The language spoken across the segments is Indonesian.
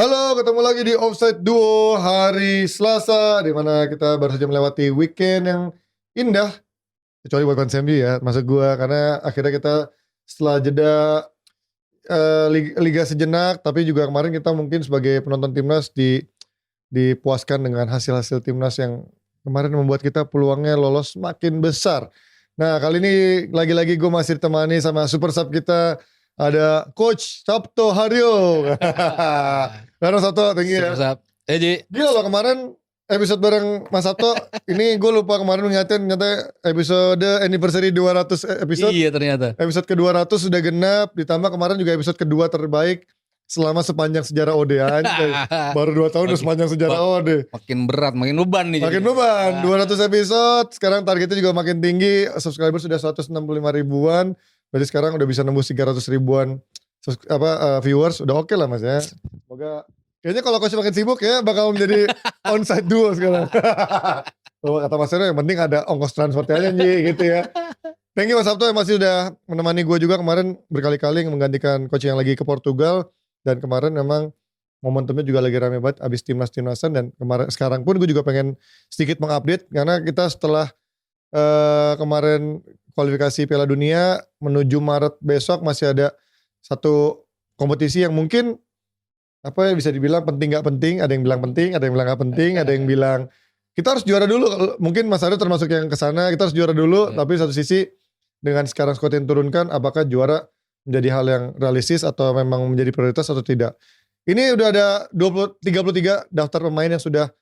Halo, ketemu lagi di Offside Duo hari Selasa, di mana kita baru saja melewati weekend yang indah, kecuali buat fans MU ya, maksud gua, karena akhirnya kita setelah jeda liga sejenak, tapi juga kemarin kita mungkin sebagai penonton timnas dipuaskan dengan hasil-hasil timnas yang kemarin membuat kita peluangnya lolos makin besar. Nah, kali ini lagi-lagi gue masih ditemani sama super sub kita, ada Coach Sabto Haryo. Halo Sabto, tinggi ya. Super Sub. Ji. Gila loh, kemarin episode bareng Mas Sabto, ini gue lupa kemarin mengingatkan, ternyata episode anniversary 200 episode. Iya ternyata. Episode ke-200 sudah genap, ditambah kemarin juga episode kedua terbaik selama sepanjang sejarah OD. Baru 2 tahun udah sepanjang sejarah OD. Makin berat, makin beban nih. Makin beban, 200 episode, sekarang targetnya juga makin tinggi, subscriber sudah 165 ribuan, berarti sekarang udah bisa nembus 300 ribuan viewers, udah oke lah mas ya. Semoga, kayaknya kalau coach makin sibuk ya bakal menjadi onside duo sekarang. Kata Mas Hero yang penting ada ongkos transportnya aja gitu ya. Thank you Mas Sabto yang masih udah menemani gue juga kemarin berkali-kali menggantikan coach yang lagi ke Portugal. Dan kemarin memang momentumnya juga lagi rame banget abis timnasan, dan sekarang pun gue juga pengen sedikit mengupdate karena kita setelah kemarin kualifikasi Piala Dunia menuju Maret besok masih ada satu kompetisi yang mungkin bisa dibilang penting gak penting, ada yang bilang penting, ada yang bilang gak penting, ada yang bilang kita harus juara dulu. Mungkin Mas Aryo termasuk yang kesana, kita harus juara dulu, tapi satu sisi dengan sekarang squad yang turunkan, apakah juara menjadi hal yang realistis atau memang menjadi prioritas atau tidak. Ini udah ada 33 daftar pemain yang sudah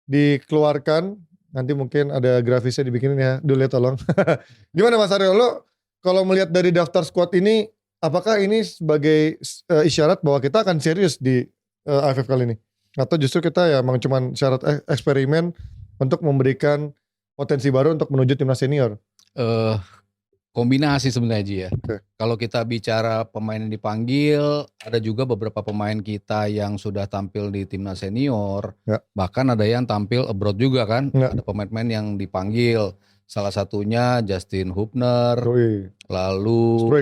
dikeluarkan. Nanti mungkin ada grafisnya dibikinin ya dulu ya, tolong. Gimana Mas Aryo, lo kalau melihat dari daftar squad ini, apakah ini sebagai isyarat bahwa kita akan serius di AFF kali ini? Atau justru kita ya memang cuma syarat eksperimen untuk memberikan potensi baru untuk menuju timnas senior? Kombinasi sebenarnya Ji ya. Okay. Kalau kita bicara pemain yang dipanggil, ada juga beberapa pemain kita yang sudah tampil di timnas senior. Ya. Bahkan ada yang tampil abroad juga kan. Ya. Ada pemain-pemain yang dipanggil. Salah satunya Justin Hubner, lalu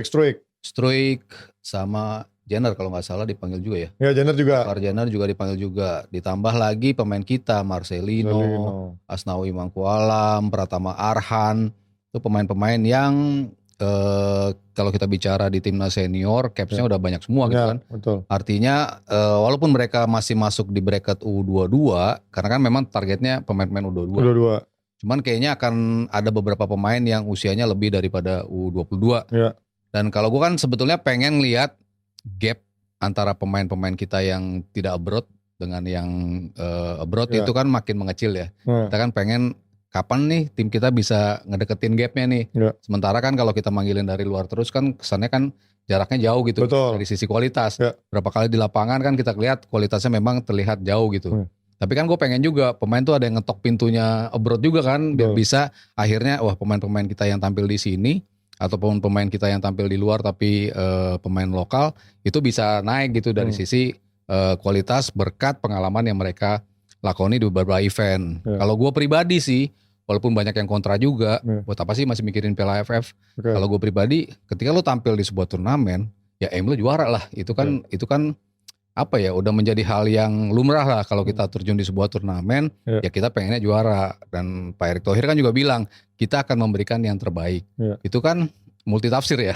Struijk sama Jenner kalau nggak salah dipanggil juga ya. Ya Jenner juga. Jenner juga dipanggil juga. Ditambah lagi pemain kita Marcelino. Asnawi Mangkualam, Pratama Arhan. Itu pemain-pemain yang kalau kita bicara di timnas senior capsnya udah banyak semua gitu kan. Betul. Artinya walaupun mereka masih masuk di bracket U22 karena kan memang targetnya pemain-pemain U22. Cuman kayaknya akan ada beberapa pemain yang usianya lebih daripada U22. Ya. Dan kalau gue kan sebetulnya pengen lihat gap antara pemain-pemain kita yang tidak abroad dengan yang abroad itu kan makin mengecil ya. Kita kan pengen kapan nih tim kita bisa ngedeketin gapnya nih. Sementara kan kalau kita manggilin dari luar terus kan kesannya kan jaraknya jauh gitu. Betul. Dari sisi kualitas. Berapa kali di lapangan kan kita lihat kualitasnya memang terlihat jauh gitu. Tapi kan gue pengen juga pemain tuh ada yang ngetok pintunya abroad juga kan. Biar bisa akhirnya pemain-pemain kita yang tampil di sini ataupun pemain kita yang tampil di luar tapi pemain lokal itu bisa naik gitu dari sisi kualitas berkat pengalaman yang mereka lakoni di beberapa event. Kalau gue pribadi sih, walaupun banyak yang kontra juga, buat apa sih masih mikirin Piala AFF? Kalau gue pribadi, ketika lo tampil di sebuah turnamen, ya lo juara lah. Itu kan udah menjadi hal yang lumrah lah kalau kita terjun di sebuah turnamen, ya kita pengennya juara. Dan Pak Erick Thohir kan juga bilang, kita akan memberikan yang terbaik. Itu kan multitafsir ya.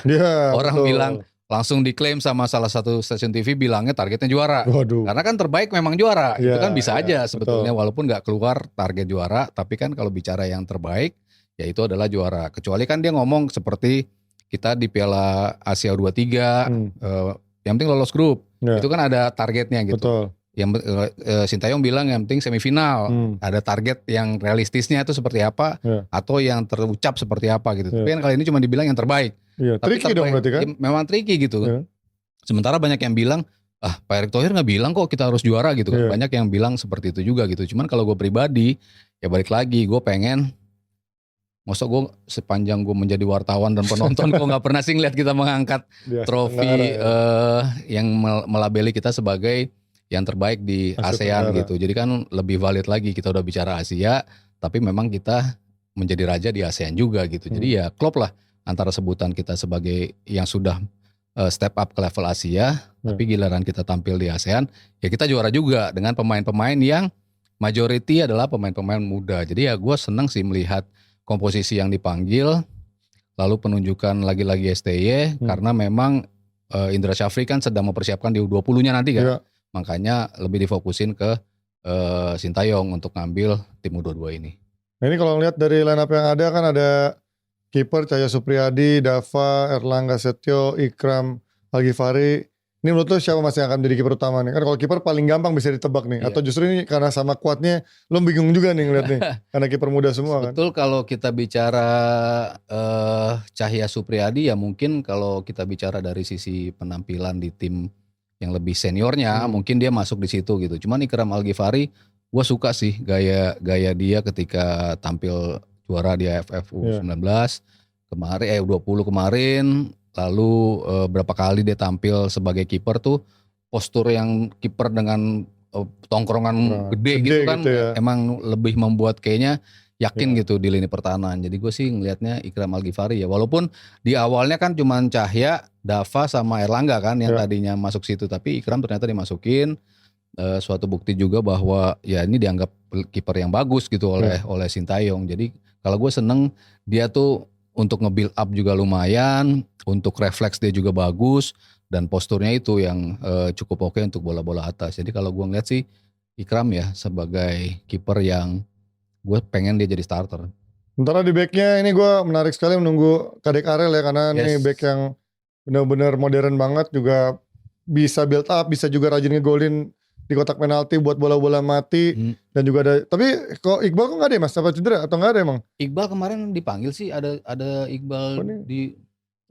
Orang bilang langsung diklaim sama salah satu stasiun TV bilangnya targetnya juara. Waduh. Karena kan terbaik memang juara. Itu kan bisa aja sebetulnya betul. Walaupun gak keluar target juara. Tapi kan kalau bicara yang terbaik ya itu adalah juara. Kecuali kan dia ngomong seperti kita di Piala Asia U23 yang penting lolos grup. Itu kan ada targetnya gitu. Betul. Yang Sintayong bilang yang penting semifinal. Ada target yang realistisnya itu seperti apa atau yang terucap seperti apa gitu. Tapi kan kali ini cuma dibilang yang terbaik. Tricky dong berarti kan? Memang tricky gitu. Sementara banyak yang bilang, Pak Erick Thohir gak bilang kok kita harus juara gitu kan. Banyak yang bilang seperti itu juga gitu. Cuman kalau gue pribadi, ya balik lagi gue pengen, masa gue sepanjang gue menjadi wartawan dan penonton gue gak pernah sih ngeliat kita mengangkat trofi yang melabeli kita sebagai yang terbaik di ASEAN gitu. Jadi kan lebih valid lagi kita udah bicara Asia, tapi memang kita menjadi raja di ASEAN juga gitu. Jadi ya klop lah antara sebutan kita sebagai yang sudah step up ke level Asia, tapi giliran kita tampil di ASEAN, ya kita juara juga dengan pemain-pemain yang majority adalah pemain-pemain muda. Jadi ya gue seneng sih melihat komposisi yang dipanggil, lalu penunjukan lagi-lagi STY, karena memang Indra Syafri kan sedang mempersiapkan di U20-nya nanti kan, makanya lebih difokusin ke Sintayong untuk ngambil tim U22 ini. Nah ini kalau ngeliat dari line up yang ada kan ada kiper Cahya Supriyadi, Dava, Erlangga Setio, Ikram, Al-Ghifari. Ini menurut lo siapa mas yang akan jadi kiper utama nih? Kan kalau kiper paling gampang bisa ditebak nih. Atau justru ini karena sama kuatnya lo bingung juga nih ngeliat nih. Karena kiper muda semua kan. Betul, kalau kita bicara Cahya Supriyadi ya mungkin kalau kita bicara dari sisi penampilan di tim yang lebih seniornya mungkin dia masuk di situ gitu. Cuman Ikram Al-Ghifari gue suka sih gaya dia ketika tampil juara di AFF U19 kemarin, U20 kemarin, lalu berapa kali dia tampil sebagai kiper tuh postur yang kiper dengan tongkrongan gede gitu kan gitu ya. Emang lebih membuat kayaknya yakin gitu di lini pertahanan. Jadi gue sih ngelihatnya Ikram Al-Ghifari ya, walaupun di awalnya kan cuman Cahya, Dava sama Erlangga kan yang tadinya masuk situ, tapi Ikram ternyata dimasukin. Suatu bukti juga bahwa ya ini dianggap kiper yang bagus gitu oleh Sintayong. Jadi kalau gue seneng dia tuh untuk nge-build up juga lumayan, untuk refleks dia juga bagus, dan posturnya itu yang cukup oke untuk bola-bola atas. Jadi kalau gue ngeliat sih Ikram ya sebagai kiper yang gue pengen dia jadi starter. Sementara di backnya ini gue menarik sekali menunggu Kadek Arel ya, karena ini back yang benar-benar modern banget, juga bisa build up, bisa juga rajin ngegolin di kotak penalti buat bola-bola mati. Dan juga ada, tapi kok Iqbal kok gak ada ya mas? Apa cedera atau gak ada emang? Iqbal kemarin dipanggil sih, ada Iqbal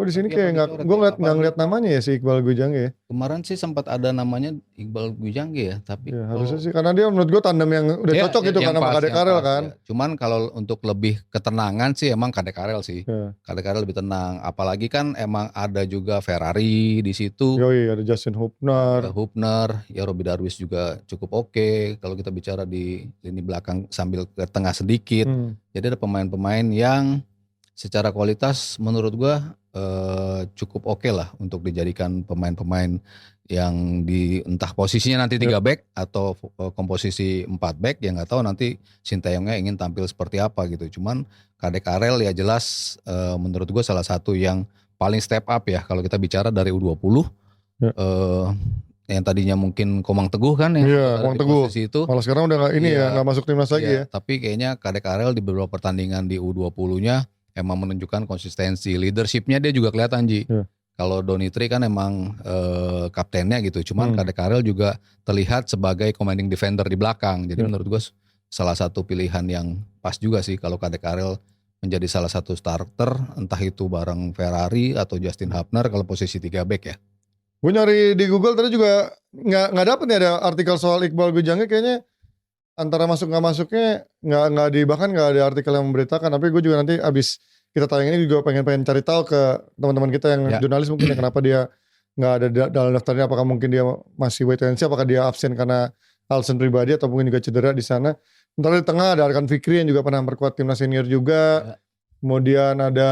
di sini kayak gue nggak ngeliat namanya ya si Iqbal Gujangge ya. Kemarin sih sempat ada namanya Iqbal Gujangge ya, tapi ya, harusnya sih karena dia menurut gue tandem yang udah cocok gitu karena sama Kadek Arel kan. Ya. Cuman kalau untuk lebih ketenangan sih emang Kadek Arel sih. Kadek Arel lebih tenang, apalagi kan emang ada juga Ferrari di situ. Ada Justin Hubner, ya Robby Darwish juga cukup oke. Kalau kita bicara di lini belakang sambil ke tengah sedikit. Jadi ada pemain-pemain yang secara kualitas menurut gue cukup oke lah untuk dijadikan pemain-pemain yang di entah posisinya nanti 3 back atau komposisi 4 back, ya nggak tahu nanti Sintayongnya ingin tampil seperti apa gitu. Cuman Kadek Arel ya jelas menurut gue salah satu yang paling step up ya kalau kita bicara dari U20 yang tadinya mungkin Komang Teguh kan yang Komang Teguh itu. Malah sekarang udah nggak nggak masuk timnas lagi ya. Tapi kayaknya Kadek Arel di beberapa pertandingan di U20-nya emang menunjukkan konsistensi, leadershipnya dia juga kelihatan Ji. Kalau Donitri kan emang kaptennya gitu, cuman Kadek Arel juga terlihat sebagai commanding defender di belakang. Jadi menurut gue salah satu pilihan yang pas juga sih kalau Kadek Arel menjadi salah satu starter, entah itu bareng Ferrari atau Justin Hubner kalau posisi 3 back ya. Gue nyari di Google tadi juga nggak dapet nih ada artikel soal Iqbal Gujangge, kayaknya antara masuk nggak masuknya bahkan nggak ada artikel yang memberitakan. Tapi gue juga nanti abis kita tayang ini juga pengen cari tahu ke teman-teman kita yang jurnalis mungkin ya, kenapa dia nggak ada dalam daftarnya, apakah mungkin dia masih wait and see, apakah dia absen karena alasan pribadi atau mungkin juga cedera di sana. Sementara di tengah ada Arkan Fikri yang juga pernah memperkuat timnas senior juga. Kemudian ada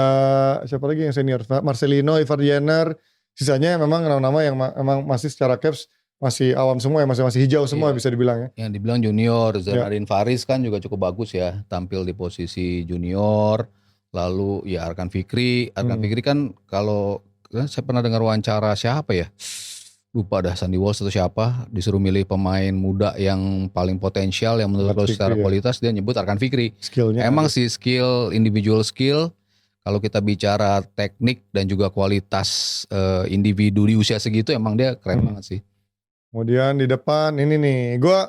siapa lagi yang senior? Marcelino, Ivar Jenner. Sisanya memang nama-nama yang memang masih secara caps masih awam semua ya, masih hijau semua bisa dibilang ya. Yang dibilang junior, Zainuddin Faris kan juga cukup bagus ya, tampil di posisi junior. Lalu ya Arkan Fikri kan kalau saya pernah dengar wawancara siapa ya, lupa dah, Sandy Walsh atau siapa, disuruh milih pemain muda yang paling potensial yang menurut lo secara kualitas, dia nyebut Arkan Fikri. Skillnya emang sih individual skill. Kalau kita bicara teknik dan juga kualitas individu di usia segitu emang dia keren banget sih. Kemudian di depan ini nih, gue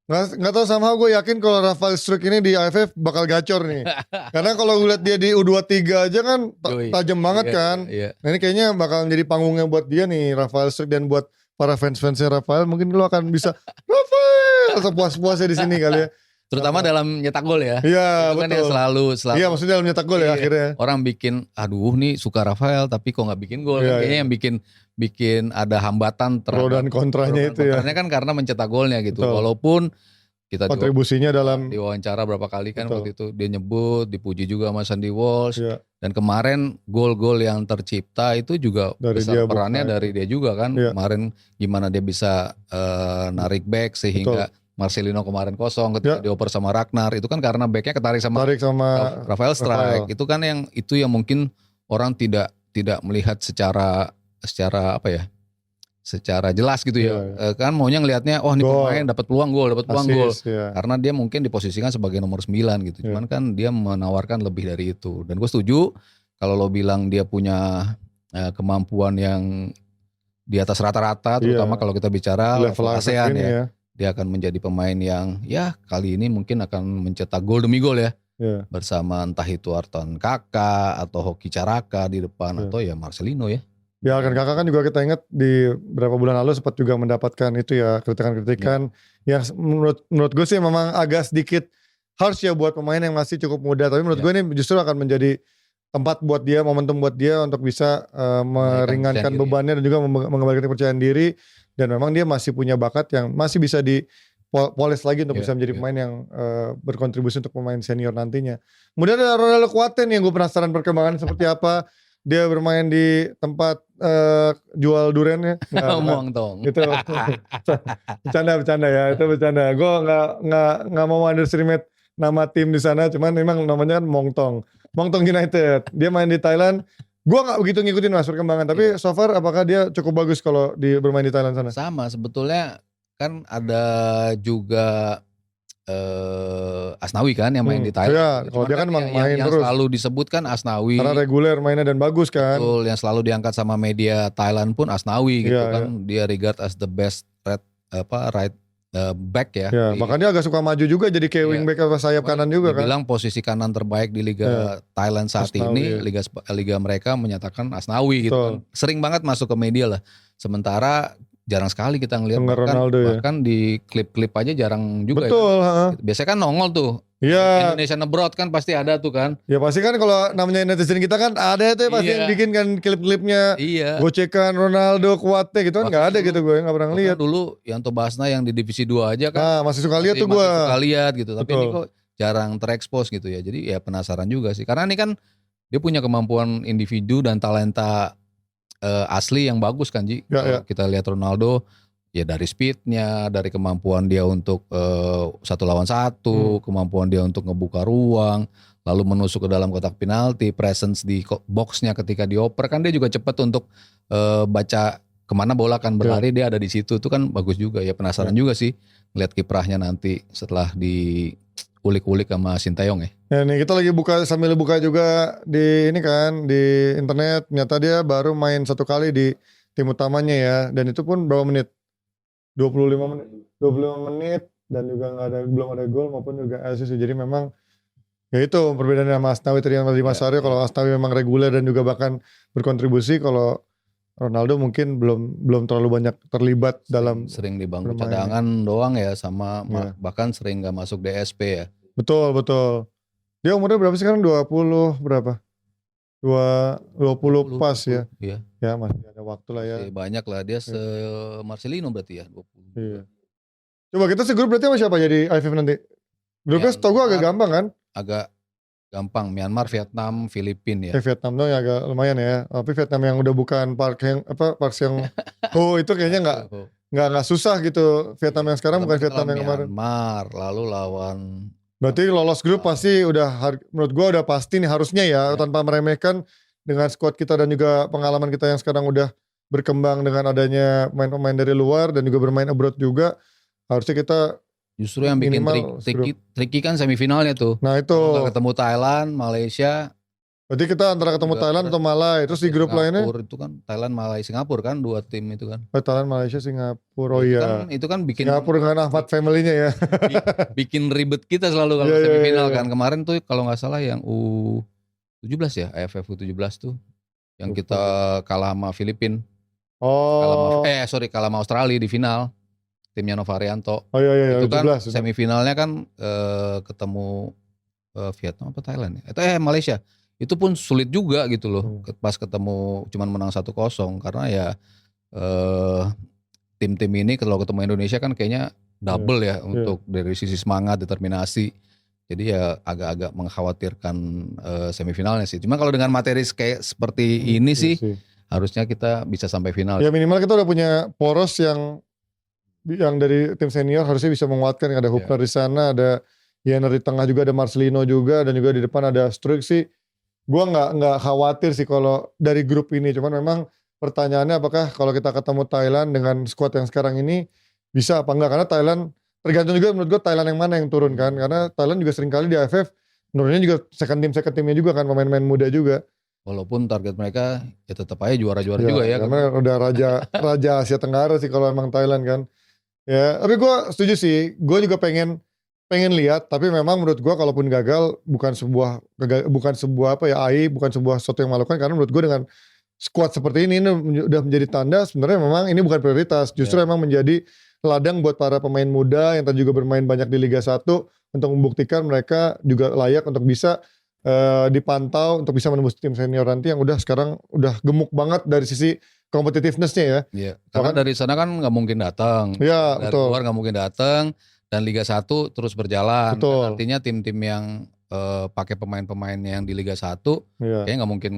nggak tahu, somehow gue yakin kalau Rafael Struijk ini di AFF bakal gacor nih. Karena kalau gue lihat dia di U23 aja kan tajam banget kan. Nah ini kayaknya bakal menjadi panggungnya buat dia nih Rafael Struijk, dan buat para fans-fansnya Rafael mungkin lo akan bisa Rafael sepuas-puasnya di sini kali ya. Terutama dalam nyetak gol ya. Iya betul. Kan yang selalu. Iya maksudnya dalam nyetak gol ya akhirnya. Orang bikin, aduh nih suka Rafael tapi kok nggak bikin gol. Kayaknya yang bikin ada hambatan pro dan kontranya itu ya. Kontranya kan karena mencetak golnya gitu. Betul. Walaupun kita kontribusinya dalam diwawancara berapa kali kan betul. waktu itu dia nyebut, dipuji juga sama Sandy Walsh. Iya. Dan kemarin gol-gol yang tercipta itu juga Dari besar dia perannya bukan. dari dia juga kan. Iya. Kemarin gimana dia bisa narik back sehingga Marcelino kemarin kosong ketika dioper sama Ragnar, itu kan karena backnya ketarik sama Rafael Strike. Itu kan yang mungkin orang tidak melihat secara apa ya? Secara jelas gitu ya. Kan maunya ngelihatnya ini pemain dapat peluang gol. Yeah. Karena dia mungkin diposisikan sebagai nomor 9 gitu. Cuman kan dia menawarkan lebih dari itu. Dan gue setuju kalau lo bilang dia punya kemampuan yang di atas rata-rata, terutama kalau kita bicara level ASEAN ya. Dia akan menjadi pemain yang ya kali ini mungkin akan mencetak gol demi gol ya. Bersama entah itu Arton Kakak atau Hoki Caraka di depan atau ya Marcelino ya. Ya kan Kakak kan juga kita ingat di beberapa bulan lalu sempat juga mendapatkan itu ya kritikan-kritikan yang menurut gue sih memang agak sedikit harsh ya buat pemain yang masih cukup muda, tapi menurut gue ini justru akan menjadi tempat buat dia, momentum buat dia untuk bisa meringankan bebannya dan juga mengembalikan kepercayaan diri, dan memang dia masih punya bakat yang masih bisa dipoles lagi untuk bisa menjadi pemain yang berkontribusi untuk pemain senior nantinya. Kemudian ada Ronaldo Kuaten yang gue penasaran perkembangan seperti apa. Dia bermain di tempat jual durian ya. Ngomong dong. Itu bercanda ya, itu bercanda. Gue nggak mau underestimate nama tim di sana, cuman memang namanya kan Mongtong United. Dia main di Thailand. Gue nggak begitu ngikutin mas perkembangan, tapi so far apakah dia cukup bagus kalau bermain di Thailand sana? Sama sebetulnya kan ada juga Asnawi kan yang main di Thailand. Iya, kalau dia kan main yang terus. selalu disebutkan Asnawi. Karena reguler mainnya dan bagus kan. Betul, yang selalu diangkat sama media Thailand pun Asnawi gitu kan. Dia regard as the best right back ya. Ya, makanya agak suka maju juga jadi kayak wingback atau sayap kanan juga kan. Bilang posisi kanan terbaik di Liga Thailand saat Asnawi, ini, liga mereka menyatakan Asnawi gitu kan. Sering banget masuk ke media lah. Sementara jarang sekali kita ngelihat bahkan di klip-klip aja jarang juga. Betul, ya. Biasanya kan nongol tuh. Iya. Indonesian Abroad kan pasti ada tuh kan. Ya pasti kan kalau namanya netizen kita kan ada tuh pasti yang bikin kan klip-klipnya. Iya. Gocekan Ronaldo Kuate gitu kan nggak ada gitu gue nggak pernah lihat. Dulu Yanto Basna yang di divisi 2 aja kan. Nah, masih suka lihat tuh gue. Suka lihat gitu. Tapi ini kok jarang terekspos gitu ya. Jadi ya penasaran juga sih. Karena ini kan dia punya kemampuan individu dan talenta asli yang bagus kan Ji. Kita lihat Ronaldo ya dari speednya, dari kemampuan dia untuk 1 lawan 1, kemampuan dia untuk ngebuka ruang, lalu menusuk ke dalam kotak penalti, presence di boxnya ketika dioper kan dia juga cepat untuk baca kemana bola akan berlari, dia ada di situ, itu kan bagus juga ya. Penasaran juga sih lihat kiprahnya nanti setelah diulik-ulik sama Sintayong ya. Ya nih kita lagi sambil buka juga di ini kan di internet, ternyata dia baru main 1 kali di tim utamanya ya, dan itu pun berapa menit? 25 menit dan juga belum ada gol maupun juga assist. Jadi memang ya itu perbedaannya sama Asnawi tadi yang tadi Mas Aryo. Kalau Asnawi memang reguler dan juga bahkan berkontribusi, kalau Ronaldo mungkin belum terlalu banyak terlibat sering di bangku cadangan doang ya, sama bahkan sering gak masuk DSP ya. Betul. Dia umurnya berapa sekarang? 20 berapa? 20 pas ya. Iya. Ya masih ada waktu lah ya. Masih banyak lah, dia Marcelino berarti ya 20. Iya. Coba kita segrup berarti sama siapa jadi AFF nanti? Grupnya setahu gue agak gampang kan? Agak gampang, Myanmar, Vietnam, Filipina ya. Vietnam dong ya agak lumayan ya. Tapi Vietnam yang udah bukan Park yang itu kayaknya nggak susah gitu. Vietnam yang sekarang bukan Vietnam yang kemarin. Myanmar, lalu lawan. Berarti lolos grup pasti menurut gue udah pasti nih harusnya ya, tanpa meremehkan dengan squad kita dan juga pengalaman kita yang sekarang udah berkembang dengan adanya pemain-pemain dari luar dan juga bermain abroad juga, harusnya kita justru yang bikin tricky kan semifinalnya tuh. Nah itu ketemu Thailand, Malaysia. Berarti kita antara ketemu Thailand atau Malaysia, terus di grup lainnya itu kan Thailand, Malaysia, Singapura kan 2 tim itu kan. Thailand, Malaysia, Singapura. Oh iya. Itu kan bikin Singapura dengan Ahmad family-nya ya. bikin ribet kita selalu kalau semifinal kan. Kemarin tuh kalau nggak salah yang U17 ya, AFF U17 tuh yang kita kalah sama Filipina. Kalah sama Australia di final. Timnya Novarianto. Oh iya. Itu kan semifinalnya kan ketemu Vietnam apa Thailand ya? Itu Malaysia. Itu pun sulit juga gitu loh. Pas ketemu cuman menang 1-0 karena ya tim-tim ini kalau ketemu Indonesia kan kayaknya double ya untuk dari sisi semangat, determinasi. Jadi ya agak-agak mengkhawatirkan semifinalnya sih. Cuma kalau dengan materi kayak seperti ini sih harusnya kita bisa sampai final. Ya minimal kita udah punya poros yang dari tim senior harusnya bisa menguatkan. Ada Hupner di sana, ada Yenner di tengah juga, ada Marcelino juga, dan juga di depan ada Struijk sih. Gue nggak khawatir sih kalau dari grup ini. Cuman memang pertanyaannya apakah kalau kita ketemu Thailand dengan squad yang sekarang ini bisa apa enggak? Karena Thailand tergantung juga menurut gue Thailand yang mana yang turun kan. Karena Thailand juga sering kali di AFF menurunnya juga second teamnya juga kan, pemain-pemain muda juga. Walaupun target mereka ya tetap aja juara-juara juga ya. Karena udah raja Asia Tenggara sih kalau emang Thailand kan. Ya, tapi gue setuju sih. Gue juga pengen lihat, tapi memang menurut gue kalaupun gagal bukan sebuah aib, bukan sebuah sesuatu yang memalukan, karena menurut gue dengan squad seperti ini udah menjadi tanda sebenarnya memang ini bukan prioritas, justru emang menjadi ladang buat para pemain muda yang tadi juga bermain banyak di Liga 1 untuk membuktikan mereka juga layak untuk bisa dipantau untuk bisa menembus tim senior nanti yang sekarang udah gemuk banget dari sisi competitiveness-nya ya. Iya, karena dari sana kan nggak mungkin datang. Iya, dari betul. luar nggak mungkin datang. Dan Liga 1 terus berjalan. Betul. Dan artinya tim-tim yang pakai pemain-pemain yang di Liga 1 kayaknya nggak mungkin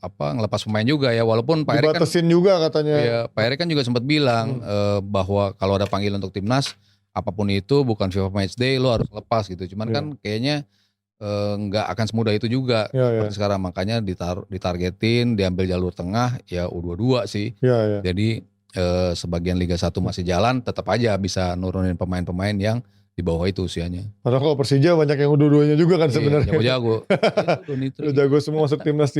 ngelepas pemain juga ya. Walaupun Pak Erik kan dibatasin juga katanya. Ya, Pak Erik kan juga sempat bilang bahwa kalau ada panggilan untuk timnas apapun itu bukan FIFA Matchday lo harus lepas gitu. Cuman kan kayaknya nggak akan semudah itu juga seperti sekarang, makanya ditargetin, diambil jalur tengah ya U22 sih. Jadi sebagian Liga 1 masih jalan, tetap aja bisa nurunin pemain-pemain yang di bawah itu usianya. Padahal kalau Persija banyak yang U22-nya juga kan sebenarnya. Jago-jago. Jago semua masuk timnas.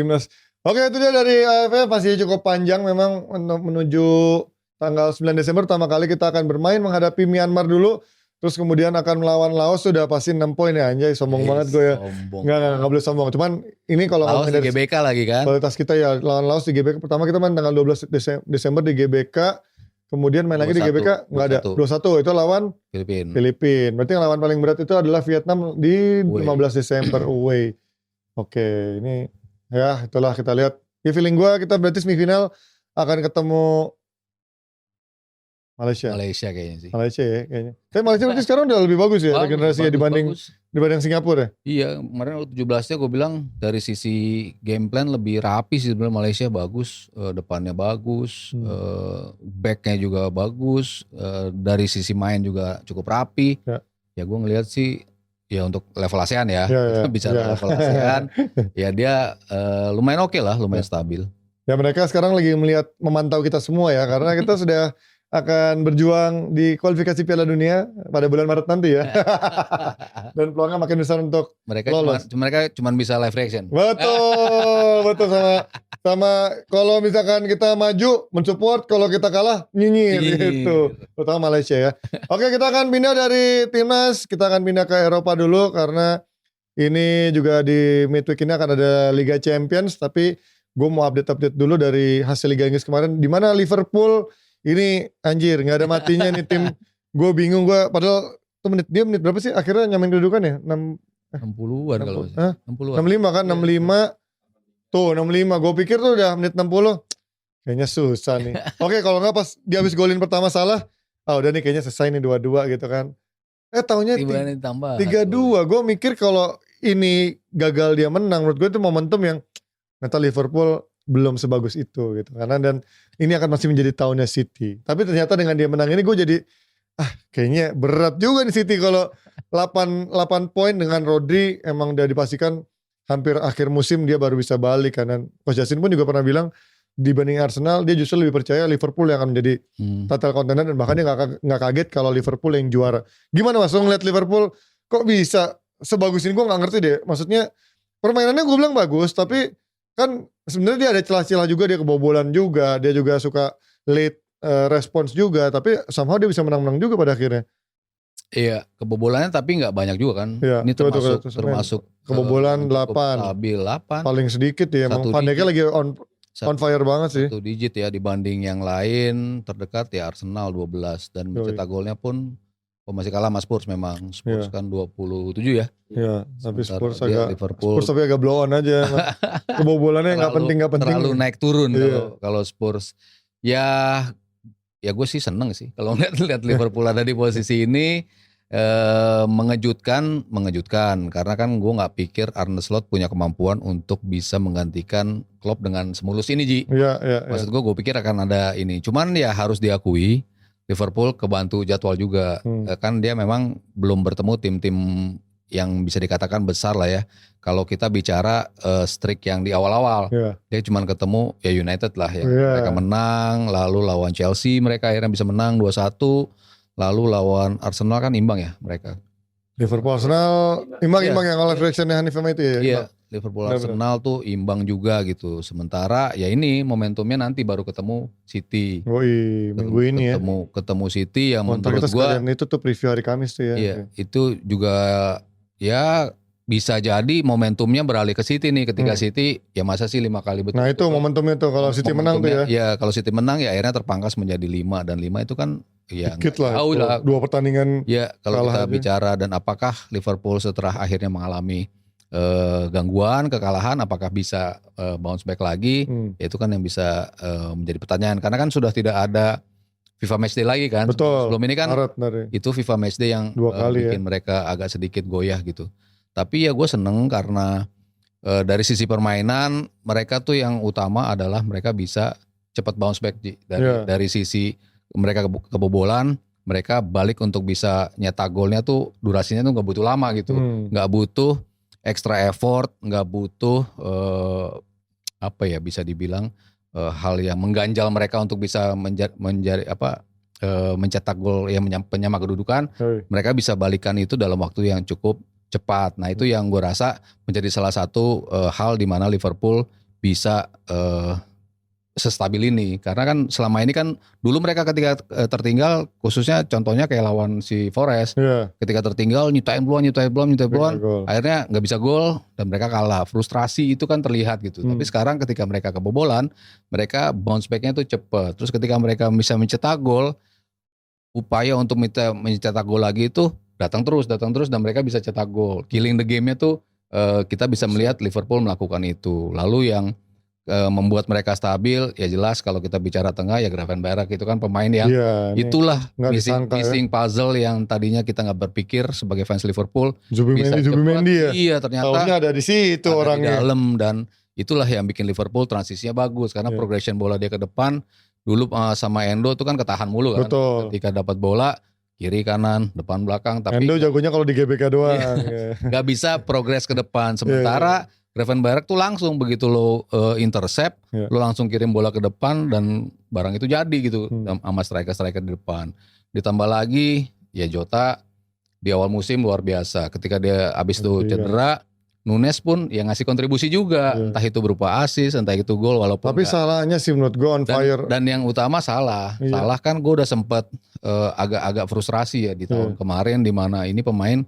Oke, itu dia dari AFF, masih cukup panjang memang menuju tanggal 9 Desember pertama kali kita akan bermain menghadapi Myanmar dulu. Terus kemudian akan melawan Laos, sudah pasti 6 poin ya, anjay sombong banget gue ya. Enggak boleh sombong. Cuman ini kalau Laos di GBK lagi kan. Kualitas kita ya lawan Laos di GBK. Pertama kita main tanggal 12 Desember di GBK. Kemudian main lagi di GBK enggak ada. 21 itu lawan Filipina. Berarti yang lawan paling berat itu adalah Vietnam di 15 Desember away. Oke, ini ya itulah kita lihat. Ya feeling gue kita berarti semifinal akan ketemu Malaysia kayaknya sih. Malaysia ya kayaknya. Tapi Malaysia berarti sekarang udah lebih bagus ya regenerasinya dibanding Singapura ya? Iya, kemarin U17-nya gue bilang dari sisi game plan lebih rapi sih sebenarnya. Malaysia bagus, depannya bagus, backnya juga bagus, dari sisi main juga cukup rapi. Ya gue ngelihat sih ya untuk level ASEAN ya, bicara level ASEAN, ya dia lumayan oke lah, lumayan stabil. Ya mereka sekarang lagi memantau kita semua ya, karena kita sudah akan berjuang di kualifikasi Piala Dunia pada bulan Maret nanti ya. Dan peluangnya makin besar untuk lolos. Mereka cuma bisa live reaction. Betul sama kalau misalkan kita maju mensupport, kalau kita kalah nyinyir gitu. Terutama Malaysia ya. Oke, kita akan pindah dari timnas, kita akan pindah ke Eropa dulu karena ini juga di midweek ini akan ada Liga Champions, tapi gue mau update dulu dari hasil Liga Inggris kemarin di mana Liverpool ini anjir nggak ada matinya nih tim. Gue bingung padahal tuh menit berapa sih akhirnya nyamain kedudukan ya? 60-an kalau 65 kan 65. Tuh 65. Gue pikir tuh udah menit 60. Kayaknya susah nih. Oke, kalau nggak pas dia habis golin pertama salah, udah nih kayaknya selesai nih 2-2 gitu kan. Taunya 3-2. Gue mikir kalau ini gagal dia menang, menurut gue itu momentum yang ternyata Liverpool belum sebagus itu gitu karena dan ini akan masih menjadi tahunnya City. Tapi ternyata dengan dia menang ini gue jadi kayaknya berat juga nih City kalau 8 poin dengan Rodri emang udah dipastikan hampir akhir musim dia baru bisa balik kan. Dan Coach Justin pun juga pernah bilang dibanding Arsenal dia justru lebih percaya Liverpool yang akan menjadi title contender dan bahkan dia nggak kaget kalau Liverpool yang juara. Gimana Mas lo ngeliat Liverpool kok bisa sebagus ini? Gue nggak ngerti deh. Maksudnya permainannya gue bilang bagus tapi kan sebenarnya dia ada celah-celah juga, dia kebobolan juga, dia juga suka late response juga, tapi somehow dia bisa menang-menang juga pada akhirnya. Iya, kebobolannya tapi nggak banyak juga kan. Ya, ini termasuk kebobolan 8. Stabil 8. Paling sedikit ya, emang Van Dijk lagi on fire banget sih. 1 digit ya dibanding yang lain terdekat ya Arsenal 12 dan mencetak golnya pun masih kalah sama Spurs memang. Spurs kan 27 ya. Iya, tapi Spurs agak blow on aja. Kebobolannya nggak penting. Terlalu naik turun kalau Spurs. Ya ya gue sih seneng sih kalau lihat Liverpool ada di posisi ini. Mengejutkan karena kan gue nggak pikir Arne Slot punya kemampuan untuk bisa menggantikan Klopp dengan semulus ini, Ji. Iya. Maksud gue pikir akan ada ini. Cuman ya harus diakui Liverpool kebantu jadwal juga. Kan dia memang belum bertemu tim-tim yang bisa dikatakan besar lah ya. Kalau kita bicara streak yang di awal-awal, dia cuma ketemu ya United lah ya. Mereka menang, lalu lawan Chelsea mereka akhirnya bisa menang 2-1. Lalu lawan Arsenal kan imbang ya mereka. Liverpool Arsenal imbang yang live reaction-nya Hanif itu ya. Iya, Liverpool Arsenal tuh imbang juga gitu. Sementara ya ini momentumnya nanti baru ketemu City. Minggu ini ketemu City yang menurut gua itu tuh preview hari Kamis tuh ya. Iya, itu juga ya bisa jadi momentumnya beralih ke City nih ketika City ya masa sih 5 kali betul. Nah itu momentumnya tuh kalau City menang tuh ya. Ya kalau City menang ya akhirnya terpangkas menjadi 5 dan 5 itu kan ya dikit lah, 2 pertandingan. Ya kalau kita bicara dan apakah Liverpool setelah akhirnya mengalami gangguan, kekalahan, apakah bisa bounce back lagi? Ya itu kan yang bisa menjadi pertanyaan karena kan sudah tidak ada FIFA Matchday lagi kan. Betul. Sebelum ini kan itu FIFA Matchday yang bikin mereka agak sedikit goyah gitu. Tapi ya gue seneng karena dari sisi permainan mereka tuh yang utama adalah mereka bisa cepat bounce back dari sisi mereka kebobolan, mereka balik untuk bisa nyetak golnya tuh durasinya tuh nggak butuh lama gitu, nggak butuh extra effort, nggak butuh apa ya bisa dibilang hal yang mengganjal mereka untuk bisa mencetak gol yang penyama kedudukan. Mereka bisa balikan itu dalam waktu yang cukup cepat. Nah itu yang gue rasa menjadi salah satu hal di mana Liverpool bisa sestabil ini. Karena kan selama ini kan dulu mereka ketika tertinggal, khususnya contohnya kayak lawan si Forest, ketika tertinggal nyutain peluang, akhirnya nggak bisa gol dan mereka kalah. Frustrasi itu kan terlihat gitu. Tapi sekarang ketika mereka kebobolan, mereka bounce back-nya tuh cepet. Terus ketika mereka bisa mencetak gol, upaya untuk mencetak gol lagi itu datang terus dan mereka bisa cetak gol. Killing the game-nya tuh kita bisa melihat Liverpool melakukan itu. Lalu yang membuat mereka stabil ya jelas kalau kita bicara tengah ya Gravenberch itu kan pemain yang itulah missing puzzle yang tadinya kita nggak berpikir sebagai fans Liverpool bisa cepat. Iya ternyata ada di situ orangnya di dalam dan itulah yang bikin Liverpool transisinya bagus karena progression bola dia ke depan dulu sama Endo tuh kan ketahan mulu kan. Ketika dapat bola kiri kanan depan belakang tapi Endo jagonya kalau di GBK doang nggak bisa progres ke depan sementara Gravenberch tuh langsung begitu lo intercept lo langsung kirim bola ke depan dan barang itu jadi gitu sama striker di depan ditambah lagi ya Jota di awal musim luar biasa ketika dia abis itu cedera Nunes pun ya ngasih kontribusi juga entah itu berupa assist entah itu gol walaupun tapi salahnya sih menurut gue on fire dan yang utama salah kan gue udah sempet agak-agak frustrasi ya di tahun kemarin di mana ini pemain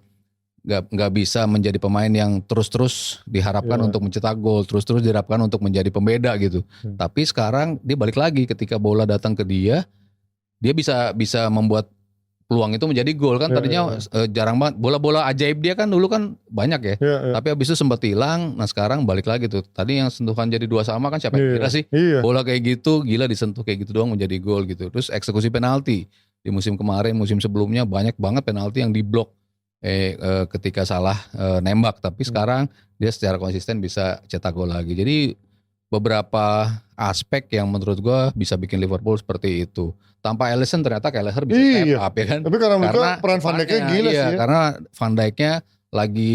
nggak bisa menjadi pemain yang terus-terus diharapkan untuk mencetak gol terus-terus diharapkan untuk menjadi pembeda gitu tapi sekarang dia balik lagi ketika bola datang ke dia bisa membuat peluang itu menjadi gol kan tadinya jarang banget bola-bola ajaib dia kan dulu kan banyak ya tapi habis itu sempat hilang nah sekarang balik lagi tuh tadi yang sentuhan jadi 2 sama kan siapa yang kira sih bola kayak gitu gila disentuh kayak gitu doang menjadi gol gitu terus eksekusi penalti di musim kemarin musim sebelumnya banyak banget penalti yang diblok ketika salah nembak tapi sekarang dia secara konsisten bisa cetak gol lagi jadi beberapa aspek yang menurut gue bisa bikin Liverpool seperti itu tanpa Alisson ternyata Kelleher bisa step up ya kan tapi karena peran Van Dijknya gila sih karena Van Dijknya lagi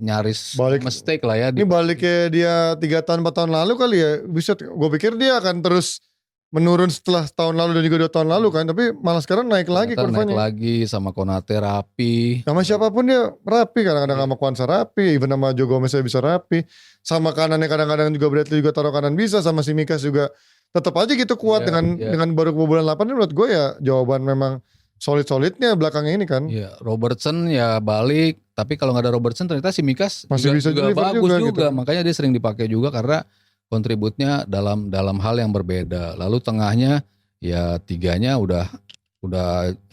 nyaris mistake lah ya ini baliknya dia 3 tahun 4 tahun lalu kali ya bisa gue pikir dia akan terus menurun setelah tahun lalu dan juga 2 tahun lalu kan tapi malah sekarang naik lagi kurvanya naik lagi sama Konate rapi sama siapapun dia rapi kadang-kadang sama Kwanza rapi even sama Joe Gomez bisa rapi sama kanannya kadang-kadang juga Bradley juga taruh kanan bisa sama Tsimikas juga tetap aja gitu kuat dengan baru kebobolan 8 ini menurut gue ya jawaban memang solid-solidnya belakangnya ini kan Robertson ya balik tapi kalau gak ada Robertson ternyata Tsimikas masih bisa juga bagus juga gitu. Makanya dia sering dipakai juga karena kontributnya dalam hal yang berbeda. Lalu tengahnya ya 3-nya udah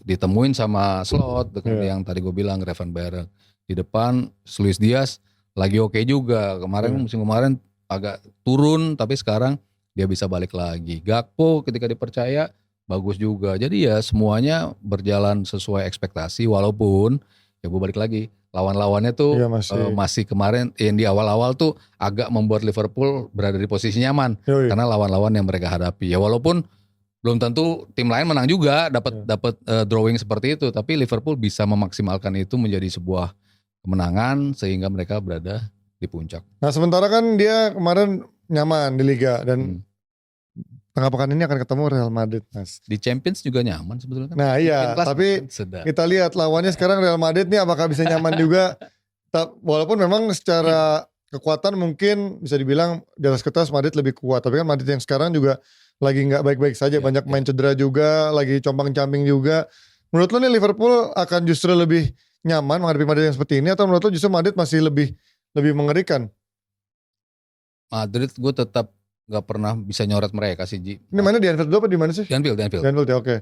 ditemuin sama Slot dengan yang tadi gue bilang Gravenberch. Di depan Luis Diaz lagi oke juga. Musim kemarin agak turun tapi sekarang dia bisa balik lagi. Gakpo ketika dipercaya bagus juga. Jadi ya semuanya berjalan sesuai ekspektasi walaupun ya gue balik lagi lawan-lawannya tuh Iya, masih. masih kemarin yang di awal-awal tuh agak membuat Liverpool berada di posisi nyaman Yoi. karena lawan-lawan yang mereka hadapi. Ya walaupun belum tentu tim lain menang juga Iya. dapat drawing seperti itu, tapi Liverpool bisa memaksimalkan itu menjadi sebuah kemenangan sehingga mereka berada di puncak. Nah sementara kan dia kemarin nyaman di Liga dan tengah pekan ini akan ketemu Real Madrid, Mas. Di Champions juga nyaman sebetulnya kan. Nah iya, tapi kita lihat lawannya sekarang Real Madrid nih apakah bisa nyaman juga. Walaupun memang secara kekuatan mungkin bisa dibilang di atas kertas Madrid lebih kuat. Tapi kan Madrid yang sekarang juga lagi nggak baik-baik saja. Banyak main cedera juga, lagi compang-camping juga. Menurut lo nih Liverpool akan justru lebih nyaman menghadapi Madrid yang seperti ini, atau menurut lo justru Madrid masih lebih mengerikan? Madrid gue tetap gak pernah bisa nyoret mereka sih Ji. Ini mainnya di Anfield dulu apa di mana sih? Di Anfield. Di Anfield ya, oke.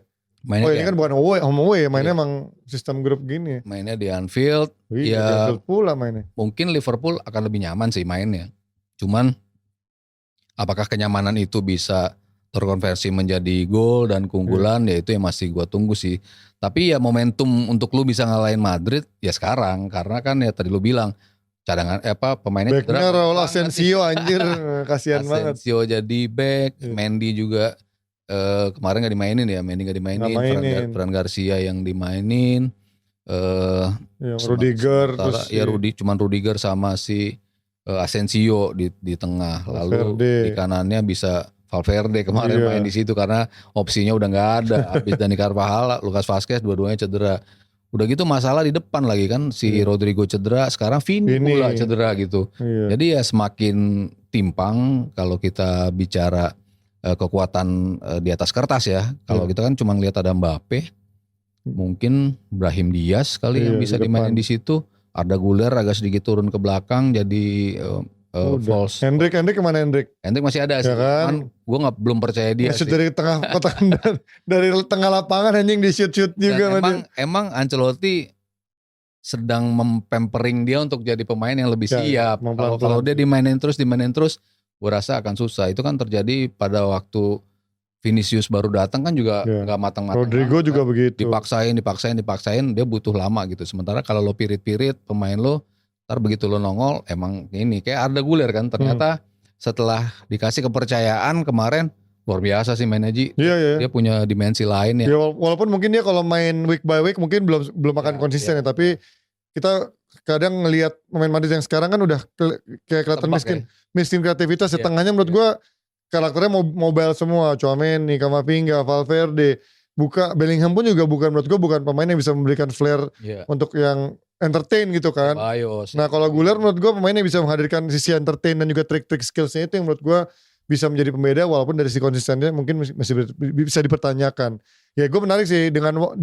Mainnya ini kan bukan home away, mainnya emang sistem grup gini. Mainnya di Anfield. Wih, ya di Anfield pula mainnya. Mungkin Liverpool akan lebih nyaman sih mainnya. Cuman apakah kenyamanan itu bisa terkonversi menjadi gol dan keunggulan, ya itu yang masih gue tunggu sih. Tapi ya momentum untuk lu bisa ngalahin Madrid ya sekarang, karena kan ya tadi lu bilang cadangan pemainnya backnya Raul Asensio anjir kasihan banget. Asensio jadi back, Mendy juga kemarin gak dimainin ya, Mendy gak dimainin, Fran Garcia yang dimainin, Rudiger terus ya cuman Rudiger sama si Asensio di tengah, lalu di kanannya bisa Valverde kemarin main di situ karena opsinya udah nggak ada, habis Dani Carvajal, Lucas Vazquez dua-duanya cedera. Udah gitu masalah di depan lagi kan, si Rodrigo cedera, sekarang Vini pula cedera gitu. Jadi ya semakin timpang kalau kita bicara kekuatan di atas kertas ya. Kalau kita kan cuma ngeliat ada Mbappe, mungkin Brahim Diaz kali yang bisa dimainin di situ. Arda Güler agak sedikit turun ke belakang jadi false. Hendrik kemana Hendrik? Hendrik masih ada sih, kan gue belum percaya dia sih. Dari tengah kotak dari tengah lapangan anjing di shoot juga. Emang Ancelotti sedang pampering dia untuk jadi pemain yang lebih siap. Kalau dia dimainin terus, gue rasa akan susah. Itu kan terjadi pada waktu Vinicius baru datang kan juga nggak matang-matang. Rodrigo juga begitu. Dipaksain, dia butuh lama gitu. Sementara kalau lo pirit-pirit pemain lo, ntar begitu lo nongol emang ini kayak Arda Güler kan, ternyata setelah dikasih kepercayaan kemarin luar biasa sih mainnya Ji. Dia punya dimensi lain ya. Walaupun mungkin dia kalau main week by week mungkin belum akan konsisten ya, tapi kita kadang ngelihat pemain Madrid yang sekarang kan udah kayak kelihatan miskin kreativitas. Setengahnya menurut gua karakternya mobile semua, Tchouaméni, Camavinga, Valverde. Bellingham pun juga menurut gua bukan pemain yang bisa memberikan flair untuk yang entertain gitu kan. Nah kalau Güler menurut gue pemain yang bisa menghadirkan sisi entertain dan juga trik-trik skillsnya itu yang menurut gue bisa menjadi pembeda, walaupun dari sisi konsistennya mungkin masih bisa dipertanyakan. Ya gue menarik sih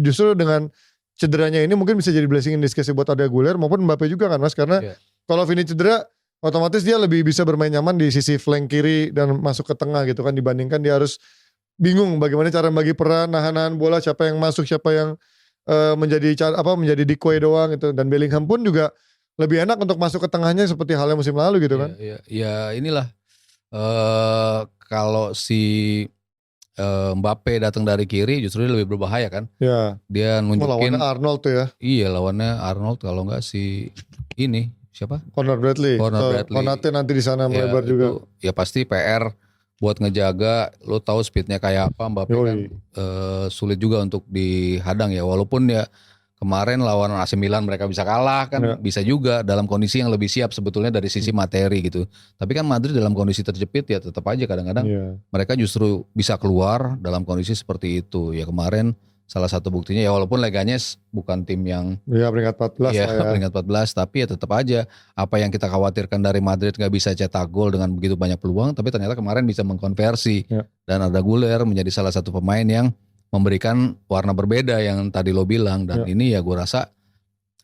justru dengan cederanya ini mungkin bisa jadi blessing in disguise buat Arda Güler maupun Mbappe juga kan Mas, karena kalau Vini cedera otomatis dia lebih bisa bermain nyaman di sisi flank kiri dan masuk ke tengah gitu kan, dibandingkan dia harus bingung bagaimana cara bagi peran, nahan bola, siapa yang masuk, siapa yang menjadi decoy doang gitu. Dan Bellingham pun juga lebih enak untuk masuk ke tengahnya seperti halnya musim lalu gitu kan. Ya inilah kalau si Mbappe datang dari kiri justru dia lebih berbahaya kan. Dia nunjukin lawannya Arnold tuh ya. Iya, lawannya Arnold, kalau enggak si ini siapa? Conor Bradley. Konate nanti di sana melebar juga. Ya pasti PR buat ngejaga, lo tahu speednya kayak apa Mbappe kan sulit juga untuk dihadang ya, walaupun ya kemarin lawan AC Milan mereka bisa kalah kan, bisa juga dalam kondisi yang lebih siap sebetulnya dari sisi materi gitu. Tapi kan Madrid dalam kondisi terjepit ya tetap aja kadang-kadang mereka justru bisa keluar dalam kondisi seperti itu. Ya kemarin salah satu buktinya ya, walaupun Leganes bukan tim yang peringkat 14 peringkat 14, tapi ya tetap aja apa yang kita khawatirkan dari Madrid gak bisa cetak gol dengan begitu banyak peluang, tapi ternyata kemarin bisa mengkonversi dan Arda Güler menjadi salah satu pemain yang memberikan warna berbeda yang tadi lo bilang, dan ini ya gue rasa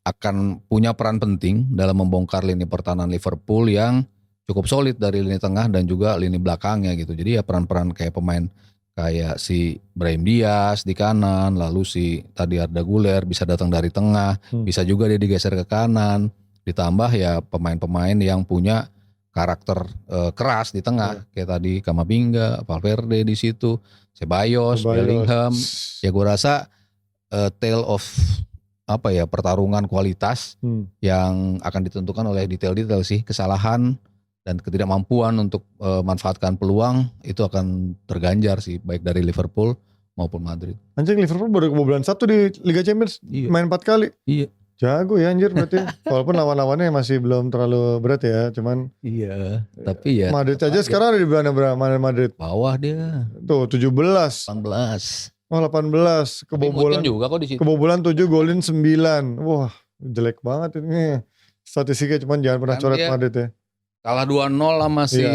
akan punya peran penting dalam membongkar lini pertahanan Liverpool yang cukup solid dari lini tengah dan juga lini belakangnya gitu. Jadi ya peran-peran kayak pemain kayak si Brahim Diaz di kanan, lalu si tadi Arda Güler bisa datang dari tengah, bisa juga dia digeser ke kanan, ditambah ya pemain-pemain yang punya karakter keras di tengah kayak tadi Kamavinga, Valverde di situ, Ceballos, Bellingham. Ya gue rasa tale of pertarungan kualitas yang akan ditentukan oleh detail-detail sih, kesalahan dan ketidakmampuan untuk manfaatkan peluang itu akan terganjar sih baik dari Liverpool maupun Madrid. Anjing Liverpool baru kebobolan 1 di Liga Champions, main 4 kali. Iya. Jago ya anjir berarti. Walaupun lawan-lawannya masih belum terlalu berat ya, cuman. Iya. Tapi ya. Madrid aja sekarang ada di berapa Madrid? Bawah dia. Tuh 17. 18. Oh 18. Kebobolan juga kok di situ. Kebobolan 7, golin 9. Wah jelek banget ini. Statistiknya cuman jangan pernah coret Madrid ya. Kalah 2-0 sama si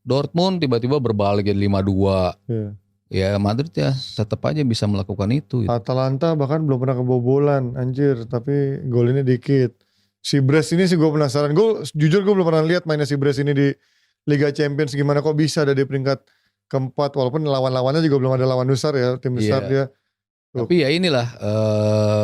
Dortmund, tiba-tiba berbalik jadi 5-2. Iya. Ya Madrid ya tetap aja bisa melakukan itu. Atalanta bahkan belum pernah kebobolan anjir, tapi golinnya dikit. Si Brest ini sih gue penasaran. Jujur gue belum pernah lihat mainnya si Brest ini di Liga Champions, gimana kok bisa ada di peringkat keempat, walaupun lawan-lawannya juga belum ada lawan besar ya, tim besar dia. Tapi ya inilah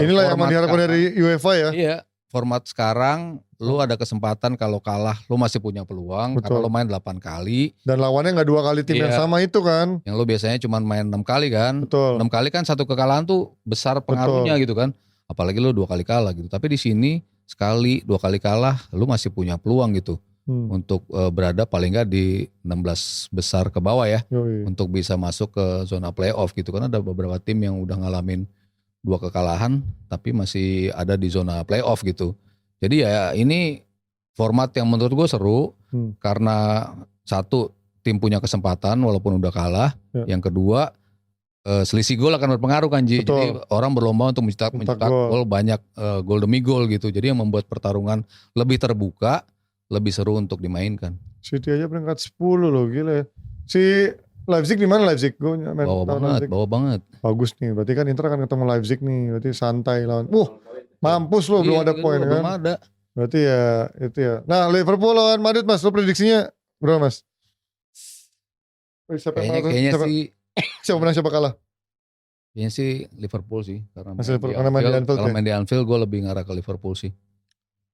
yang diharapkan dari UEFA ya. Iya, format sekarang lu ada kesempatan kalau kalah lu masih punya peluang. Betul. Karena lu main 8 kali. Dan lawannya gak 2 kali tim yang sama itu kan. Yang lu biasanya cuma main 6 kali kan. Betul. 6 kali kan satu kekalahan tuh besar pengaruhnya gitu kan. Apalagi lu 2 kali kalah gitu. Tapi di sini sekali 2 kali kalah lu masih punya peluang gitu. Untuk berada paling gak di 16 besar ke bawah ya. Untuk bisa masuk ke zona playoff gitu. Karena ada beberapa tim yang udah ngalamin 2 kekalahan tapi masih ada di zona playoff gitu. Jadi ya ini format yang menurut gue seru karena satu, tim punya kesempatan walaupun udah kalah. Yang kedua, selisih gol akan berpengaruh kan Ji. Jadi orang berlomba untuk mencetak gol banyak, gol demi gol gitu. Jadi yang membuat pertarungan lebih terbuka, lebih seru untuk dimainkan. City aja peringkat 10 loh, gila ya. Si Leipzig di mana Leipzig? Bawa banget. Bagus nih, berarti kan Inter akan ketemu Leipzig nih, berarti santai lawan. Mampus lo, belum ada poin kan. Belum ada. Berarti ya itu ya. Nah Liverpool lawan Madrid Mas, lo prediksinya berapa Mas? Kayaknya sih. Siapa menang siapa kalah? Kayaknya sih Liverpool sih. Karena main di Anfield. Kalau main di Anfield gue lebih ngarah ke Liverpool sih.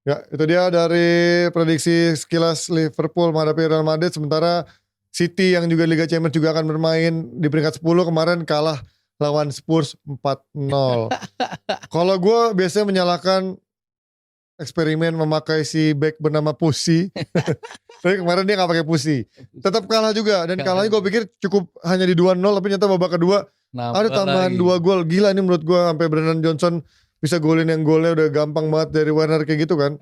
Ya itu dia dari prediksi sekilas Liverpool menghadapi Real Madrid. Sementara City yang juga Liga Champions juga akan bermain di peringkat 10, kemarin kalah lawan Spurs 4-0. Kalau gue biasanya menyalahkan eksperimen memakai si back bernama Pusi. Tapi kemarin dia gak pakai Pusi. Tetap kalah juga. Dan kalahnya gue pikir cukup hanya di 2-0. Tapi ternyata babak kedua ada tambahan 2 gol. Gila ini menurut gue, sampai Brennan Johnson bisa golin yang golnya udah gampang banget dari Werner kayak gitu kan.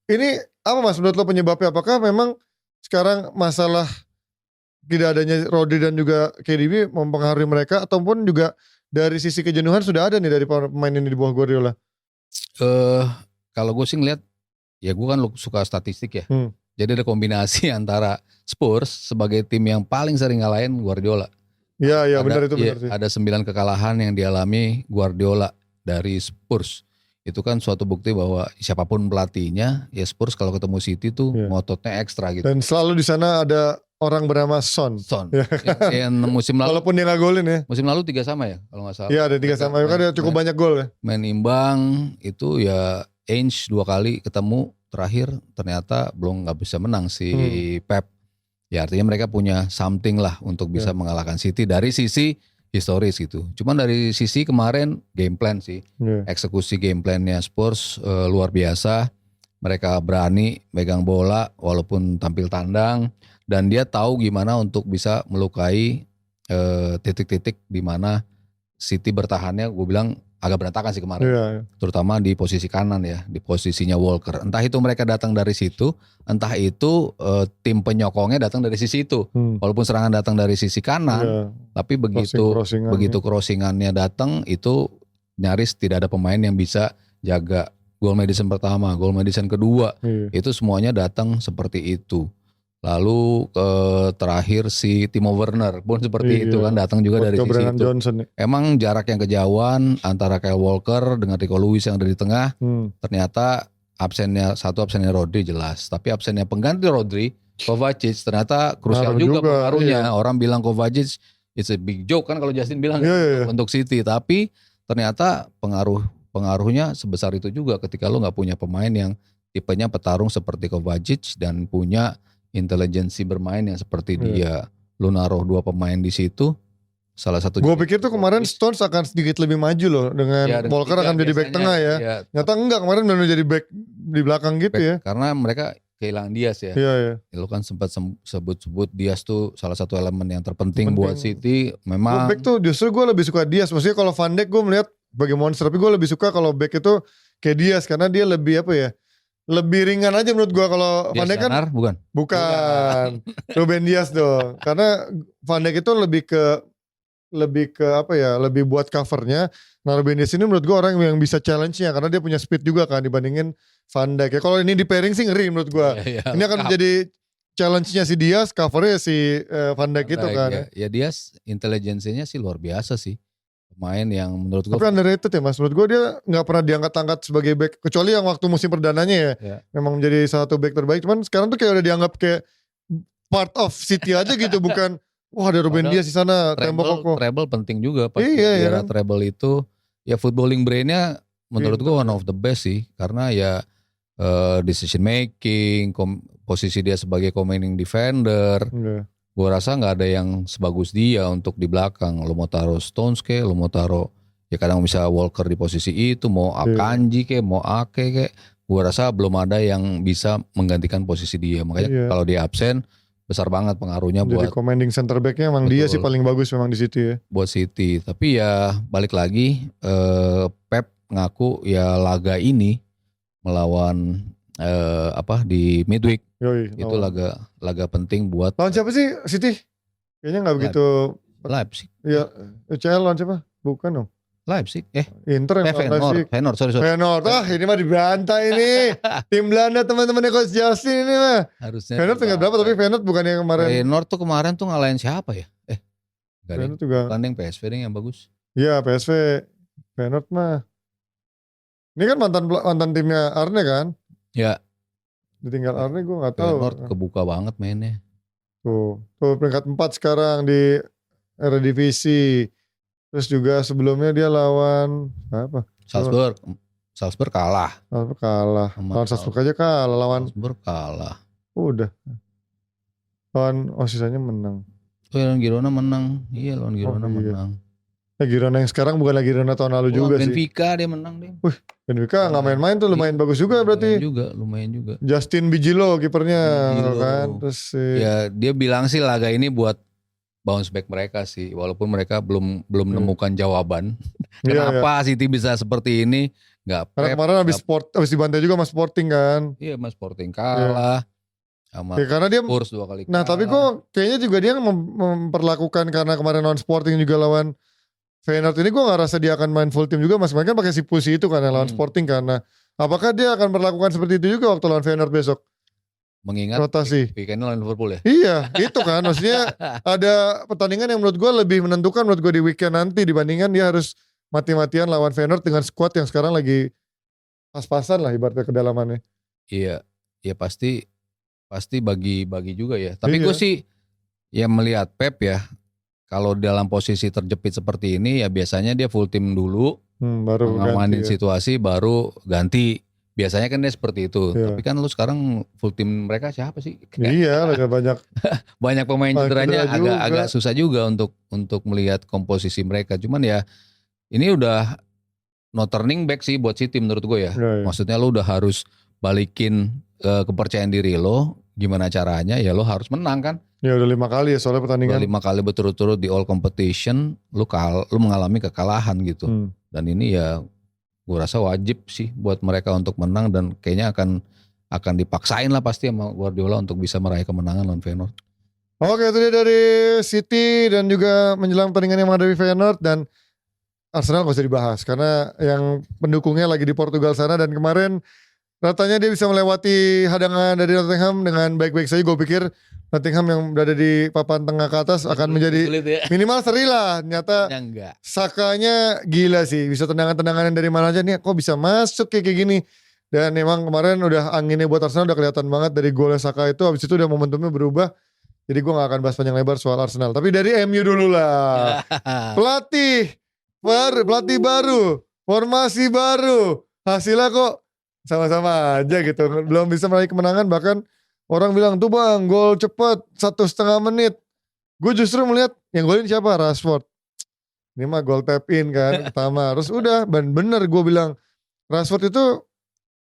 Ini apa Mas menurut lo penyebabnya? Apakah memang sekarang masalah tidak adanya Rodri dan juga KDB mempengaruhi mereka, ataupun juga dari sisi kejenuhan sudah ada nih dari pemain ini di bawah Guardiola? Kalau gue sih ngeliat, ya gue kan suka statistik ya. Jadi ada kombinasi antara Spurs sebagai tim yang paling sering ngalahin Guardiola. Iya benar itu benar sih. Ada 9 kekalahan yang dialami Guardiola dari Spurs. Itu kan suatu bukti bahwa siapapun pelatihnya, ya Spurs kalau ketemu City tuh ngototnya ekstra gitu. Dan selalu di sana ada orang bernama Son. Yang musim lalu. Walaupun dia gak golin ya. Musim lalu 3 sama ya kalau gak salah. Iya ada 3 sama. Kan dia cukup banyak gol ya. Main imbang itu ya Ainge 2 kali ketemu. Terakhir ternyata belum gak bisa menang si Pep. Ya artinya mereka punya something lah untuk bisa mengalahkan City dari sisi historis gitu. Cuman dari sisi kemarin game plan sih. Eksekusi game plannya Spurs luar biasa. Mereka berani megang bola walaupun tampil tandang. Dan dia tahu gimana untuk bisa melukai titik-titik di mana City bertahannya, gue bilang agak berantakan sih kemarin. Terutama di posisi kanan ya, di posisinya Walker. Entah itu mereka datang dari situ, entah itu tim penyokongnya datang dari sisi itu. Walaupun serangan datang dari sisi kanan, tapi begitu crossingannya datang itu nyaris tidak ada pemain yang bisa jaga. Gol Madison pertama, gol Madison kedua, itu semuanya datang seperti itu. Lalu terakhir si Timo Werner pun seperti itu kan, datang juga dari sisi itu. Johnson. Emang jarak yang kejauhan antara Kyle Walker dengan Rico Lewis yang ada di tengah, ternyata absennya Rodri jelas, tapi absennya pengganti Rodri, Kovacic ternyata krusial juga pengaruhnya. Orang bilang Kovacic it's a big joke kan kalau Justin bilang untuk City, tapi ternyata pengaruhnya sebesar itu juga ketika lo nggak punya pemain yang tipenya petarung seperti Kovacic dan punya intelijensi bermain yang seperti dia, lu naruh 2 pemain di situ, salah satu. Gue pikir tuh kemarin Stones akan sedikit lebih maju loh dengan Walker akan jadi back tengah ya. Nyata enggak, kemarin benar jadi back di belakang gitu ya. Karena mereka kehilangan Diaz ya. Iya. Lu kan sempat sebut Diaz tuh salah satu elemen yang terpenting buat City. Memang back tuh justru gue lebih suka Diaz. Maksudnya kalau Van Dijk gue melihat sebagai monster, tapi gue lebih suka kalau back itu kayak Diaz karena dia lebih apa ya? Lebih ringan aja menurut gue. Kalau Van Dijk kan bukan. Ruben Dias dong. Karena Van Dijk itu lebih ke apa ya, lebih buat covernya. Nah Ruben Dias ini menurut gue orang yang bisa challenge-nya karena dia punya speed juga kan dibandingin Van Dijk. Ya kalau ini di pairing sih ngeri menurut gue. Ini akan menjadi challenge-nya si Dias, covernya si Van Dijk itu kan. Ya Dias intelijensinya sih luar biasa sih. Pemain yang menurut gue. Tapi underrated ya mas, menurut gue dia gak pernah diangkat-angkat sebagai back. Kecuali yang waktu musim perdananya ya. Memang menjadi salah satu back terbaik. Cuman sekarang tuh kayak udah dianggap kayak part of City aja gitu, bukan. Wah ada Ruben Dias di sana, tembok kok. Treble penting juga pas era treble itu. Ya footballing brainnya menurut gue one of the best sih. Karena ya decision making, posisi dia sebagai commanding defender. Gue rasa gak ada yang sebagus dia untuk di belakang. Lo mau taruh Stones ke, lo mau taruh ya kadang bisa Walker di posisi itu, mau Akanji ke, mau Ake ke. Gue rasa belum ada yang bisa menggantikan posisi dia. Makanya kalau dia absen, besar banget pengaruhnya buat. Jadi commanding center backnya emang dia sih paling bagus memang di City ya. Buat City, tapi ya balik lagi Pep ngaku ya laga ini melawan di midweek. Itu laga penting buat. Lawan siapa sih City? Kayaknya gak begitu. Leipzig. Iya, UCL lawan siapa? Bukan dong. Leipzig. Inter yang Leipzig. Feyenoord. Ini mah dibantai ini. Tim Belanda teman-temannya Coach Justin ini mah. Harusnya. Feyenoord tinggal berapa tapi Feyenoord bukan yang kemarin. Feyenoord tuh kemarin tuh ngalahin siapa ya? Feyenoord juga. Tanding PSV yang bagus. Iya PSV. Feyenoord mah. Ini kan mantan timnya Arne kan? Ya. Ditinggal Arne gue gak tahu. Feyenoord kebuka banget mainnya. Tuh peringkat 4 sekarang di Eredivisie. Terus juga sebelumnya dia lawan apa? Salzburg kalah. Lawan Salzburg aja kalah. Salzburg kalah. Udah. Sisanya menang. Lawan Girona menang. Iya lawan Girona menang. Girona yang sekarang bukan lagi Girona tahun lalu juga sih. Benfica dia menang deh. Benfica gak main-main tuh, lumayan bagus juga berarti. Lumayan juga. Justin Bijilo kipernya kan. Terus ya dia bilang sih laga ini buat bounce back mereka sih, walaupun mereka belum menemukan jawaban kenapa City bisa seperti ini. Karena kemarin habis dibantai juga sama Sporting kan. Iya mas Sporting kalah sama karena dia Spurs 2 kali kalah. Nah tapi kok kayaknya juga dia memperlakukan karena kemarin lawan Sporting juga lawan Feyenoord ini gue gak rasa dia akan main full team juga mas. Mereka kan pakai si Pusi itu kan lawan Sporting karena apakah dia akan berlakukan seperti itu juga waktu lawan Feyenoord besok? Mengingat rotasi weekendnya lawan Liverpool ya. Iya itu kan maksudnya ada pertandingan yang menurut gue lebih menentukan menurut gue di weekend nanti dibandingkan dia harus mati-matian lawan Feyenoord dengan squad yang sekarang lagi pas-pasan lah ibaratnya kedalamannya. Iya pasti bagi juga ya. Tapi gue sih ya melihat Pep ya, kalau dalam posisi terjepit seperti ini ya biasanya dia full tim dulu, baru ngamanin situasi baru ganti. Biasanya kan dia seperti itu. Tapi kan lu sekarang full tim mereka siapa sih? Iya, banyak pemain cederanya agak susah juga untuk melihat komposisi mereka. Cuman ya ini udah no turning back sih buat City menurut gue ya. Maksudnya lu udah harus balikin kepercayaan diri lo. Gimana caranya? Ya lo harus menang kan. Ya udah 5 kali ya soalnya pertandingan. Udah 5 kali berturut-turut di all competition lu mengalami kekalahan gitu. Dan ini ya gue rasa wajib sih buat mereka untuk menang dan kayaknya akan dipaksain lah pasti sama Guardiola untuk bisa meraih kemenangan lawan Feyenoord. Oke itu dia dari City dan juga menjelang pertandingan yang menghadapi Feyenoord dan Arsenal gak usah dibahas karena yang pendukungnya lagi di Portugal sana dan kemarin ratanya dia bisa melewati hadangan dari Nottingham dengan baik-baik saja. Gue pikir Nottingham yang berada di papan tengah ke atas akan menjadi minimal seri lah. Ternyata Sakanya gila sih. Bisa tendangan-tendangan dari mana aja nih. Kok bisa masuk kayak gini. Dan memang kemarin udah anginnya buat Arsenal udah kelihatan banget dari golnya Saka itu. Habis itu udah momentumnya berubah. Jadi gue gak akan bahas panjang lebar soal Arsenal. Tapi dari MU dulu lah. Pelatih baru. Formasi baru. Hasilnya kok sama-sama aja gitu. Belum bisa meraih kemenangan bahkan Orang bilang tuh bang gol cepet 1,5 menit. Gue justru melihat yang golin siapa? Rashford. Ini mah gol tap in kan pertama. Terus udah bener gue bilang Rashford itu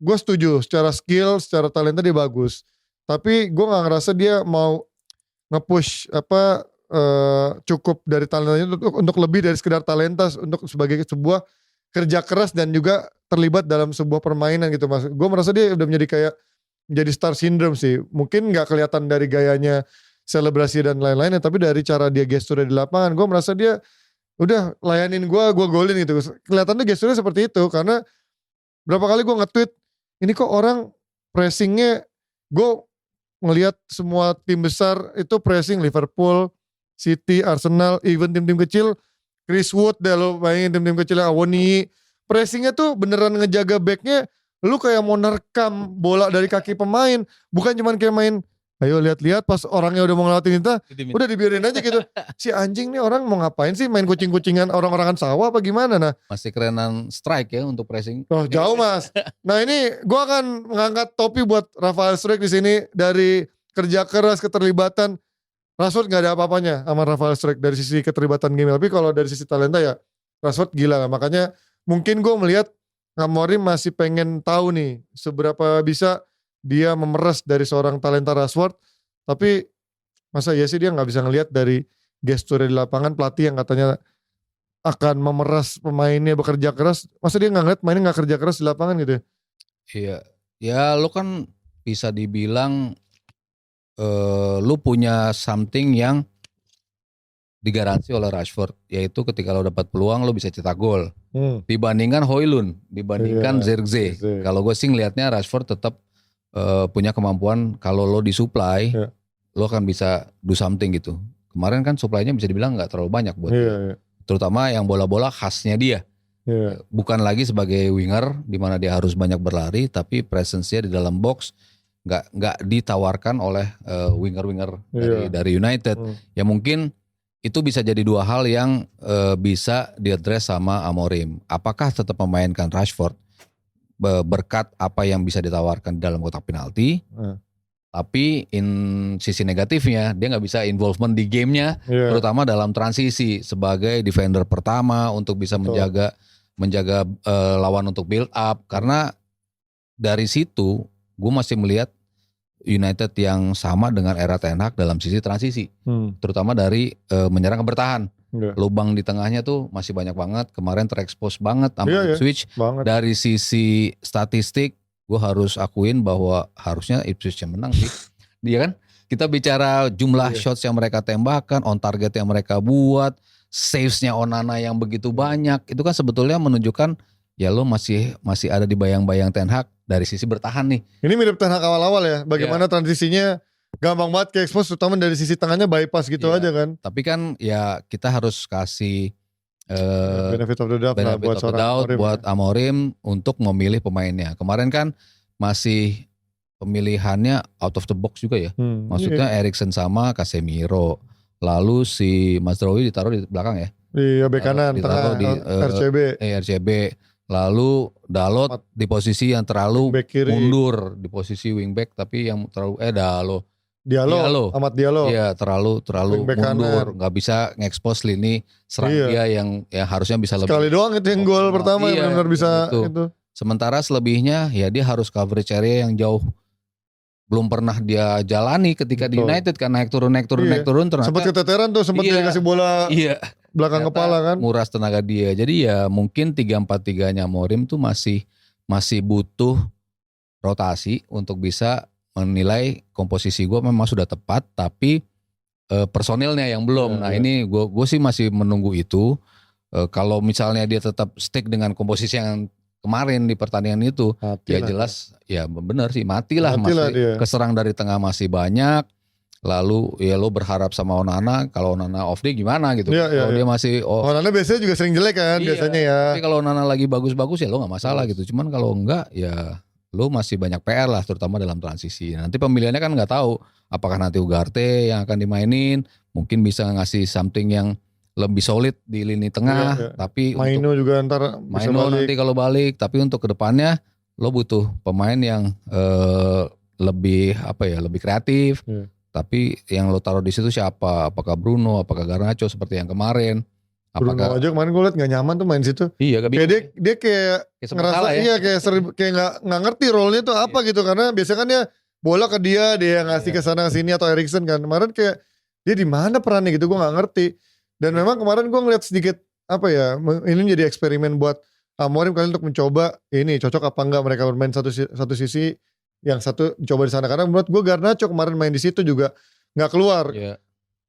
gue setuju secara skill, secara talenta dia bagus. Tapi gue gak ngerasa dia mau nge-push cukup dari talentanya untuk lebih dari sekedar talenta, untuk sebagai sebuah kerja keras dan juga terlibat dalam sebuah permainan gitu mas. Gue merasa dia udah menjadi star syndrome sih. Mungkin gak kelihatan dari gayanya selebrasi dan lain-lainnya, tapi dari cara dia gesturnya di lapangan, gue merasa dia udah layanin gue golin gitu. Kelihatannya gesturnya seperti itu, karena berapa kali gue nge-tweet, ini kok orang pressingnya, gue ngelihat semua tim besar itu pressing, Liverpool, City, Arsenal, even tim-tim kecil, Chris Wood deh lo mainin tim-tim kecil, Awoni, pressingnya tuh beneran ngejaga backnya, lu kayak mau nerekam bola dari kaki pemain, bukan cuman kayak main, ayo lihat-lihat pas orangnya udah mau ngelewatin kita, udah dibiarin aja gitu. Si anjing nih orang mau ngapain sih, main kucing-kucingan orang-orangan sawah apa gimana? Nah, masih kerenan strike ya untuk pressing. oh jauh mas. Nah ini gue akan mengangkat topi buat Rafael Struijk di sini, dari kerja keras, keterlibatan. Rashford gak ada apa-apanya sama Rafael Struijk dari sisi keterlibatan game. Tapi kalau dari sisi talenta ya Rashford gila lah. Makanya mungkin gue melihat Amorim masih pengen tahu nih seberapa bisa dia memeras dari seorang talenta Rashford. Tapi masa iya sih dia gak bisa ngelihat dari gestur di lapangan, pelatih yang katanya akan memeras pemainnya bekerja keras. Masa dia gak ngeliat mainnya gak kerja keras di lapangan gitu ya? Iya, ya lu kan bisa dibilang lu punya something yang digaransi oleh Rashford, yaitu ketika lo dapat peluang lo bisa cetak gol. Dibandingkan Højlund, dibandingkan Zirkzee. Kalau gue sih ngelihatnya Rashford tetap punya kemampuan, kalau lo disuplai, lo akan bisa do something gitu. Kemarin kan supply-nya bisa dibilang gak terlalu banyak buat dia. Terutama yang bola-bola khasnya dia. Bukan lagi sebagai winger di mana dia harus banyak berlari, tapi presence-nya di dalam box nggak ditawarkan oleh winger-winger dari United. Ya mungkin itu bisa jadi dua hal yang bisa diadres sama Amorim. Apakah tetap memainkan Rashford berkat apa yang bisa ditawarkan di dalam kotak penalti, tapi sisi negatifnya dia nggak bisa involvement di gamenya, terutama dalam transisi sebagai defender pertama untuk bisa menjaga lawan untuk build up. Karena dari situ gue masih melihat United yang sama dengan era Ten Hag dalam sisi transisi, terutama dari menyerang ke bertahan. Lubang di tengahnya tuh masih banyak banget. Kemarin terekspos banget sama Ipswich. Dari sisi statistik, gue harus akuin bahwa harusnya Ipswich yang menang sih. Dia kan, kita bicara jumlah shots yang mereka tembakan, on target yang mereka buat, savesnya Onana yang begitu banyak, itu kan sebetulnya menunjukkan ya lo masih ada di bayang-bayang Ten Hag dari sisi bertahan nih. Ini mirip Ten Hag awal-awal ya, bagaimana transisinya gampang banget ke expose, terutama dari sisi tengahnya bypass gitu aja kan. Tapi kan ya kita harus kasih benefit of the doubt buat Amorim untuk memilih pemainnya. Kemarin kan masih pemilihannya out of the box juga ya. Maksudnya Eriksen sama Casemiro. Lalu si Mazraoui ditaruh di belakang ya. Iya, bek kanan tengah di RCB. Lalu Dalot di posisi yang terlalu mundur, di posisi wingback, tapi yang terlalu Diallo. Amat Diallo. Iya, terlalu mundur, nggak bisa ngekspos lini serang dia yang harusnya bisa lebih. Sekali doang itu yang gol pertama yang benar-benar bisa itu. Sementara selebihnya ya dia harus coverage area yang jauh belum pernah dia jalani ketika di United kan, naik turun ternyata sempat keteteran tuh, sempat dikasih bola belakang kepala kan, nguras tenaga dia. Jadi ya mungkin 3-4-3-nya Amorim tuh masih butuh rotasi untuk bisa menilai komposisi gue memang sudah tepat, tapi personilnya yang belum. Ini gue sih masih menunggu itu. Kalau misalnya dia tetap stick dengan komposisi yang kemarin di pertandingan itu, ya jelas ya benar sih matilah masih keserang dari tengah masih banyak. Lalu ya lo berharap sama Onana, kalau Onana off day gimana gitu. Kalau dia masih Onana biasanya juga sering jelek kan biasanya ya. Tapi kalau Onana lagi bagus-bagus ya lo nggak masalah gitu. Cuman kalau enggak ya lo masih banyak PR lah, terutama dalam transisi. Nanti pemilihannya kan nggak tahu apakah nanti Ugarte yang akan dimainin, mungkin bisa ngasih something yang lebih solid di lini tengah, tapi Maino juga ntar Maino nanti kalau balik, tapi untuk kedepannya lo butuh pemain yang lebih lebih kreatif. Tapi yang lo taruh di situ siapa? Apakah Bruno, apakah Garnacho seperti yang kemarin? Bruno aja kemarin gue liat gak nyaman tuh main situ. Iya, kayak dia kayak ngerasa ya. kayak nggak ngerti role-nya tuh apa gitu, karena biasanya kan dia bola ke dia yang ngasih ke sana ke sini, atau Eriksen kan. Kemarin kayak dia di mana perannya gitu, gue nggak ngerti. Dan memang kemarin gue ngeliat sedikit ini jadi eksperimen buat Amorim kali untuk mencoba ini cocok apa enggak mereka bermain satu sisi, yang satu coba di sana. Karena menurut gue Garnacho kemarin main di situ juga nggak keluar. Yeah.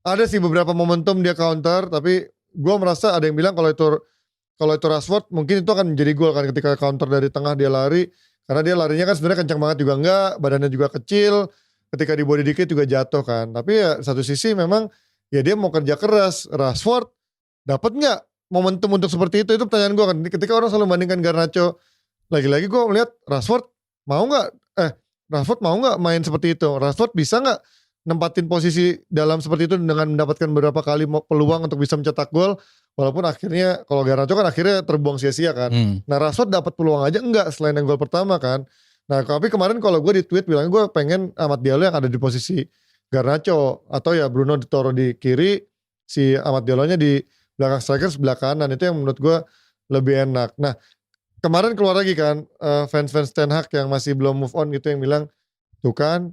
Ada sih beberapa momentum dia counter, tapi gue merasa ada yang bilang kalau itu Rashford mungkin itu akan menjadi gol kan, ketika counter dari tengah dia lari, karena dia larinya kan sebenarnya kencang banget juga enggak, badannya juga kecil, ketika di body dikit juga jatuh kan. Tapi ya satu sisi memang ya dia mau kerja keras. Rashford dapat nggak momentum untuk seperti itu pertanyaan gue kan. Ketika orang selalu membandingkan Garnacho, lagi-lagi gue melihat Rashford mau nggak main seperti itu. Rashford bisa nggak nempatin posisi dalam seperti itu dengan mendapatkan beberapa kali peluang untuk bisa mencetak gol, walaupun akhirnya kalau Garnacho kan akhirnya terbuang sia-sia kan. Nah Rashford dapat peluang aja enggak selain yang gol pertama kan. Nah tapi kemarin kalau gue di tweet bilang gue pengen Amad Diallo yang ada di posisi Garnacho, atau ya Bruno ditaruh di kiri, si Amad Diallo-nya di belakang striker sebelah kanan, itu yang menurut gue lebih enak. Nah kemarin keluar lagi kan fans-fans Ten Hag yang masih belum move on gitu, yang bilang tuh kan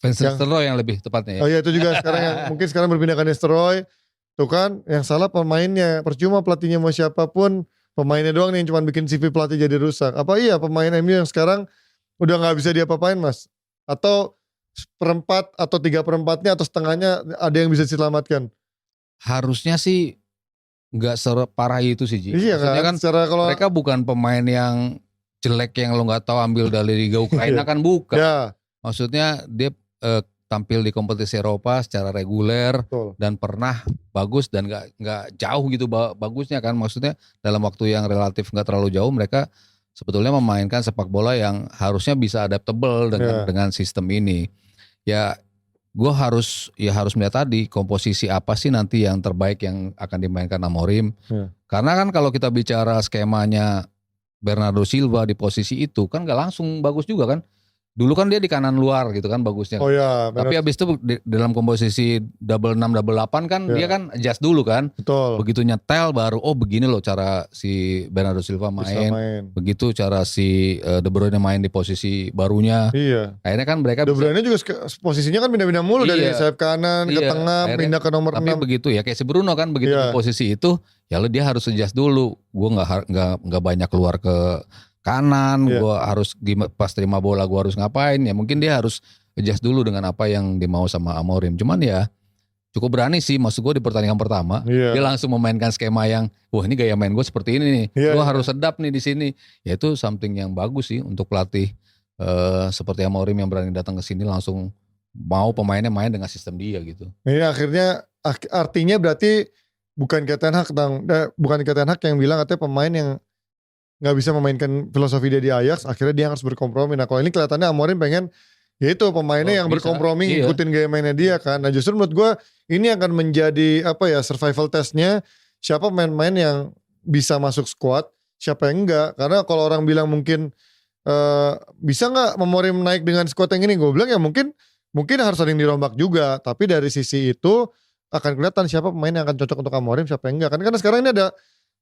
Van Nistelrooy yang lebih tepatnya ya. Oh iya itu juga sekarang yang mungkin sekarang berpindah ke Nistelrooy. Tuh kan yang salah pemainnya. Percuma pelatihnya mau siapapun, pemainnya doang nih yang cuma bikin CV pelatih jadi rusak. Apa iya pemain MU yang sekarang udah gak bisa diapa-apain mas? Atau seperempat atau 3/4 atau setengahnya ada yang bisa diselamatkan? Harusnya sih gak separah itu sih Ji. Iya kan? Kalau mereka bukan pemain yang jelek yang lo gak tahu ambil dari Liga Ukraina kan bukan. Ya. Maksudnya dia tampil di kompetisi Eropa secara reguler. Betul. Dan pernah bagus dan nggak jauh gitu bagusnya kan, maksudnya dalam waktu yang relatif nggak terlalu jauh mereka sebetulnya memainkan sepak bola yang harusnya bisa adaptable dengan sistem ini. Ya gue harus melihat tadi komposisi apa sih nanti yang terbaik yang akan dimainkan Amorim. Karena kan kalau kita bicara skemanya Bernardo Silva di posisi itu kan nggak langsung bagus juga kan. Dulu kan dia di kanan luar gitu kan bagusnya. Oh iya. Tapi habis itu dalam komposisi double 6 double 8 kan dia kan adjust dulu kan. Betul. Begitu nyetel baru begini loh cara si Bernardo Silva main. Begitu cara si De Bruyne main di posisi barunya. Iya. Akhirnya kan mereka De Bruyne juga posisinya kan pindah-pindah mulu dari sayap kanan ke tengah, pindah ke nomor 6. Tapi begitu ya kayak si Bruno kan begitu di posisi itu ya lo dia harus adjust dulu. Gue nggak banyak keluar ke kanan, gue harus pas terima bola gue harus ngapain, ya mungkin dia harus adjust dulu dengan apa yang dimau sama Amorim. Cuman ya cukup berani sih, maksud gue di pertandingan pertama dia langsung memainkan skema yang wah ini gaya main gue seperti ini nih, gue harus sedap nih di sini. Ya itu something yang bagus sih untuk pelatih seperti Amorim yang berani datang ke sini langsung mau pemainnya main dengan sistem dia gitu. Ini akhirnya artinya berarti bukan kayak Ten Hag yang bilang katanya pemain yang nggak bisa memainkan filosofi dia di Ajax, akhirnya dia harus berkompromi. Nah kalau ini kelihatannya Amorim pengen yaitu pemainnya yang berkompromi ngikutin gaya mainnya dia kan. Nah justru menurut gue ini akan menjadi survival testnya, siapa pemain-pemain yang bisa masuk squad, siapa yang enggak. Karena kalau orang bilang mungkin bisa nggak Amorim naik dengan squad yang ini, gue bilang ya mungkin harus ada yang dirombak juga. Tapi dari sisi itu akan kelihatan siapa pemain yang akan cocok untuk Amorim, siapa yang enggak kan. Karena sekarang ini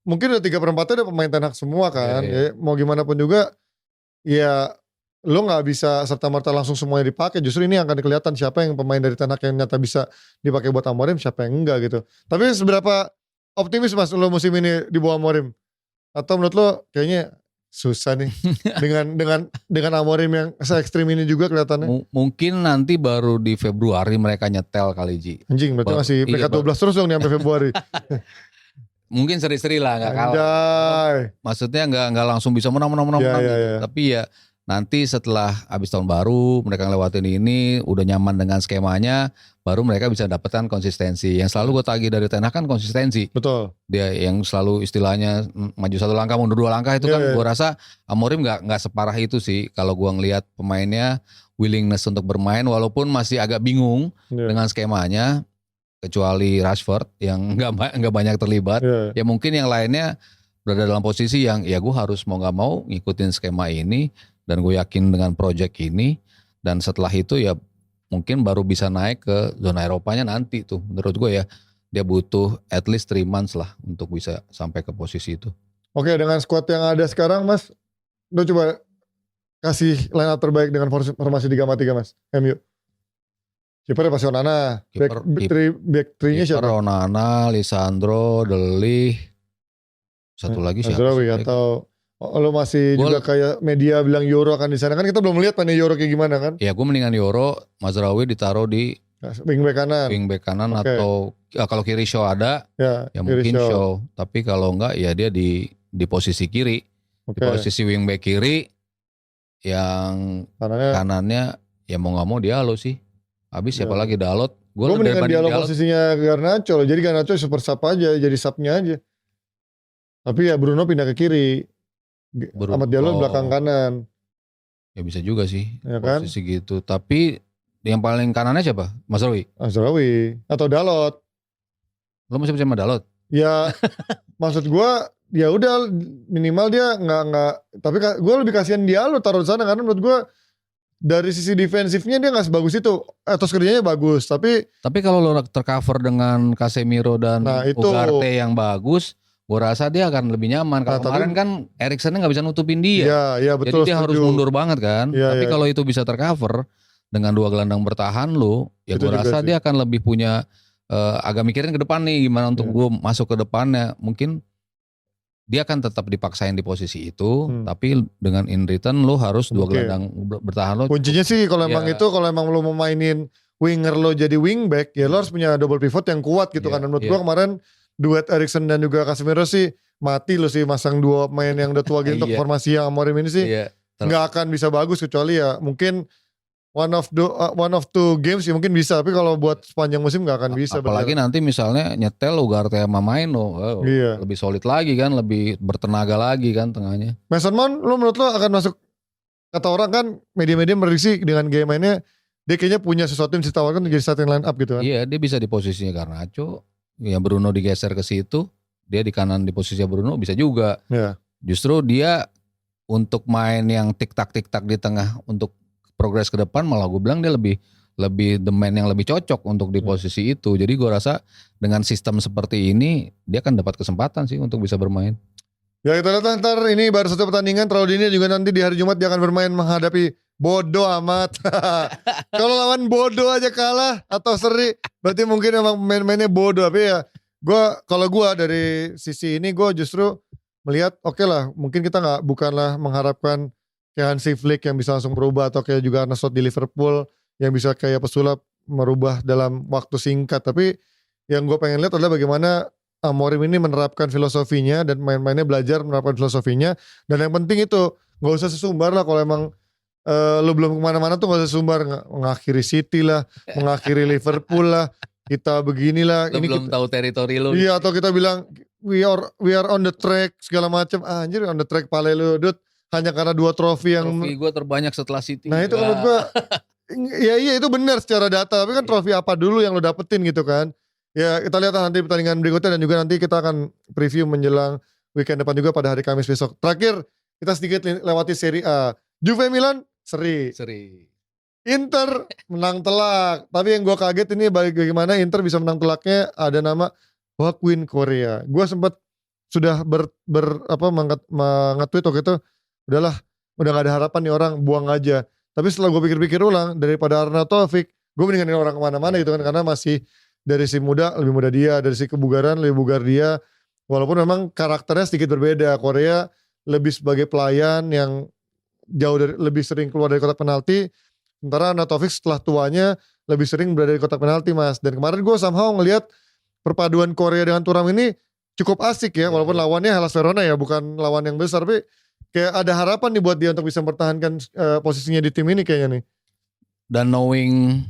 mungkin udah 3/4 ada pemain Ten Hag semua kan. Ya, mau gimana pun juga ya lo gak bisa serta-merta langsung semuanya dipakai. Justru ini akan kelihatan siapa yang pemain dari Ten Hag yang nyata bisa dipakai buat Amorim, siapa yang enggak gitu. Tapi seberapa optimis mas lo musim ini di bawah Amorim? Atau menurut lo kayaknya susah nih dengan Amorim yang se-ekstrim ini juga kelihatannya? Mungkin nanti baru di Februari mereka nyetel kali Ji. Anjing berarti masih peringkat 12 terus dong nih sampai Februari. Mungkin seri-seri lah nggak kalah. Maksudnya nggak langsung bisa menang gitu. Tapi ya nanti setelah habis tahun baru mereka ngelewatin ini udah nyaman dengan skemanya, baru mereka bisa dapatkan konsistensi. Yang selalu gue tagih dari Ten Hag kan konsistensi. Betul. Dia yang selalu istilahnya maju 1 langkah mundur 2 langkah itu kan gue rasa Amorim nggak separah itu sih. Kalau gue ngelihat pemainnya willingness untuk bermain walaupun masih agak bingung dengan skemanya. Kecuali Rashford yang nggak banyak terlibat, ya mungkin yang lainnya berada dalam posisi yang ya gue harus mau nggak mau ngikutin skema ini dan gue yakin dengan project ini Dan setelah itu ya mungkin baru bisa naik ke zona Eropanya nanti tuh. Menurut gue ya dia butuh at least 3 months lah untuk bisa sampai ke posisi itu. Oke, dengan squad yang ada sekarang Mas, lo coba kasih line up terbaik dengan formasi 3-3 Mas, MU. Kipernya pasti Onana. Back 3-nya siapa? Onana, Lisandro, Delih. Satu lagi siapa? Mazraoui atau lo masih juga kayak media bilang Euro akan di sana, kan kita belum lihat mainnya Euro kayak gimana kan? Ya gue mendingan Euro, Mazraoui ditaruh di wingback kanan. Wingback kanan atau kalau kiri Shaw ada, ya mungkin Shaw. Tapi kalau enggak ya dia di posisi kiri. Di posisi wingback kiri yang kanannya ya mau nggak mau Diallo sih. Habis siapa lagi Dalot? Gue mendingan Diallo posisinya Garnacho loh. Jadi Garnacho super sub aja, jadi subnya aja. Tapi ya Bruno pindah ke kiri. Ahmad Diallo belakang kanan. Ya bisa juga sih. Ya kan? Posisi gitu. Tapi yang paling kanannya siapa? Mazraoui. Atau Dalot. Lo masih sama Dalot? Ya maksud gue ya udah minimal dia nggak. Tapi gue lebih kasihan Diallo taruh di sana karena menurut gue dari sisi defensifnya dia nggak sebagus itu. Atas kerjanya bagus, tapi kalau lo tercover dengan Casemiro dan Ugarte yang bagus, gue rasa dia akan lebih nyaman. Kalau kemarin kan Eriksennya nggak bisa nutupin dia. Iya, betul, jadi dia harus mundur banget kan. Tapi kalau itu bisa tercover dengan 2 gelandang bertahan lo, ya gue rasa dia akan lebih punya agak mikirin ke depan nih gimana untuk gue masuk ke depannya. Mungkin dia akan tetap dipaksain di posisi itu, tapi dengan in return lo harus 2 gelandang bertahan lo. Kuncinya sih kalau emang itu, kalau emang lo mau mainin winger lo jadi wingback, ya lo harus punya double pivot yang kuat gitu kan. Dan menurut gua kemarin duet Eriksen dan juga Casemiro sih mati lo sih masang 2 main yang udah tua gitu untuk formasi yang Amorim ini sih nggak akan bisa bagus kecuali ya mungkin one of two games ya mungkin bisa, tapi kalau buat sepanjang musim nggak akan bisa. Apalagi nanti misalnya nyetel Ugarte sama Maino, lebih solid lagi kan, lebih bertenaga lagi kan tengahnya. Mason Mount, lo menurut lo akan masuk? Kata orang kan media-media prediksi dengan gaya mainnya dia kayaknya punya sesuatu yang bisa ditawarkan jadi starting line up gitu kan? Iya, dia bisa di posisinya Garnacho, ya Bruno digeser ke situ, dia di kanan di posisinya Bruno bisa juga. Justru dia untuk main yang tik tak di tengah untuk progres ke depan, malah gue bilang dia lebih the man yang lebih cocok untuk di posisi itu. Jadi gue rasa dengan sistem seperti ini dia akan dapat kesempatan sih untuk bisa bermain. Ya kita lihat ntar, ini baru 1 pertandingan, terlalu dini juga nanti di hari Jumat dia akan bermain menghadapi bodoh amat. Kalau lawan bodoh aja kalah atau seri, berarti mungkin emang main-mainnya bodoh. Tapi ya kalau gue dari sisi ini gue justru melihat oke lah, mungkin kita bukanlah mengharapkan kayak Hansi Flick yang bisa langsung berubah, atau kayak juga Arne Slot di Liverpool yang bisa kayak pesulap merubah dalam waktu singkat. Tapi yang gue pengen lihat adalah bagaimana Amorim ini menerapkan filosofinya dan main-mainnya belajar menerapkan filosofinya. Dan yang penting itu gak usah sesumbar lah. Kalau emang lu belum kemana-mana tuh gak usah sesumbar. Mengakhiri City lah, mengakhiri Liverpool lah, kita beginilah. Ini belum tahu teritori lu. Iya, atau kita bilang we are on the track segala macam. Anjir, on the track pale lu dud. Hanya karena 2 trofi yang gue terbanyak setelah City. Nah itu menurut gue iya itu benar secara data. Tapi kan trofi apa dulu yang lo dapetin gitu kan. Ya kita lihat nanti pertandingan berikutnya. Dan juga nanti kita akan preview menjelang weekend depan juga pada hari Kamis besok. Terakhir kita sedikit lewati Serie A. Juve Milan seri. Inter menang telak. Tapi yang gue kaget ini bagaimana Inter bisa menang telaknya ada nama Joaquin Correa. Gue sempat sudah nge-tweet waktu itu, udahlah, udah gak ada harapan nih orang, buang aja. Tapi setelah gue pikir-pikir ulang, daripada Arnautovic, gue mendingan orang kemana-mana gitu kan, karena masih dari si muda lebih muda dia, dari si kebugaran lebih bugar dia. Walaupun memang karakternya sedikit berbeda. Korea lebih sebagai pelayan yang jauh lebih sering keluar dari kotak penalti, sementara Arnautovic setelah tuanya lebih sering berada di kotak penalti, Mas. Dan kemarin gue somehow ngelihat perpaduan Korea dengan Thuram ini cukup asik ya, walaupun lawannya Hellas Verona ya, bukan lawan yang besar, tapi kayak ada harapan nih buat dia untuk bisa mempertahankan posisinya di tim ini kayaknya nih. Dan knowing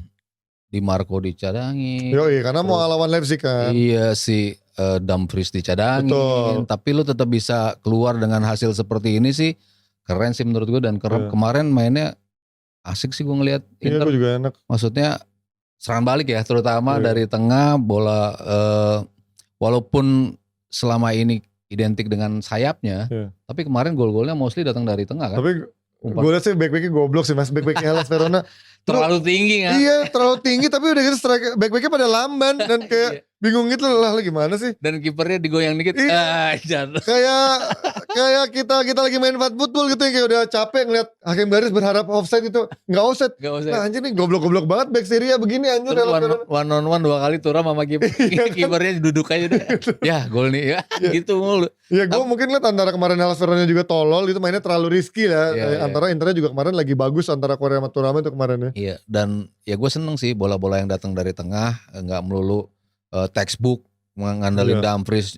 Di Marco dicadangin. Yoi, karena mau lawan Leipzig kan. Iya si Dumfries dicadangin. Betul. Tapi lu tetap bisa keluar dengan hasil seperti ini sih. Keren sih menurut gue. Dan kemarin mainnya asik sih gue ngelihat Inter. Iya, gue juga enak. Maksudnya serangan balik ya, terutama dari tengah bola. Walaupun selama ini identik dengan sayapnya, tapi kemarin gol-golnya mostly datang dari tengah kan. Tapi Umpan. Gue liat sih back-backnya goblok sih mas. Back-backnya Hellas Verona. Terlalu tinggi kan? Iya terlalu tinggi tapi udah gitu strike back-backnya pada lamban. Dan kayak bingung gitu lah gimana sih. Dan kipernya digoyang dikit. Iya. Jatuh. Kayak kita lagi main football gitu yang kayak udah capek ngeliat hakim garis berharap offside itu. Nggak offside. Nah anjir nih goblok-goblok banget back Syria begini anjir. Terus one on one 2 kali Thuram sama kipernya duduk aja deh. Ya gol nih ya. Gitu mulu. Ya gue mungkin liat antara kemarin Hellas Verona juga tolol itu mainnya terlalu risky lah. Antara Internya juga kemarin lagi bagus antara Korea sama Thuram itu kemarin ya. Iya dan ya gue seneng sih bola-bola yang datang dari tengah nggak melulu textbook mengandalkan Dumfries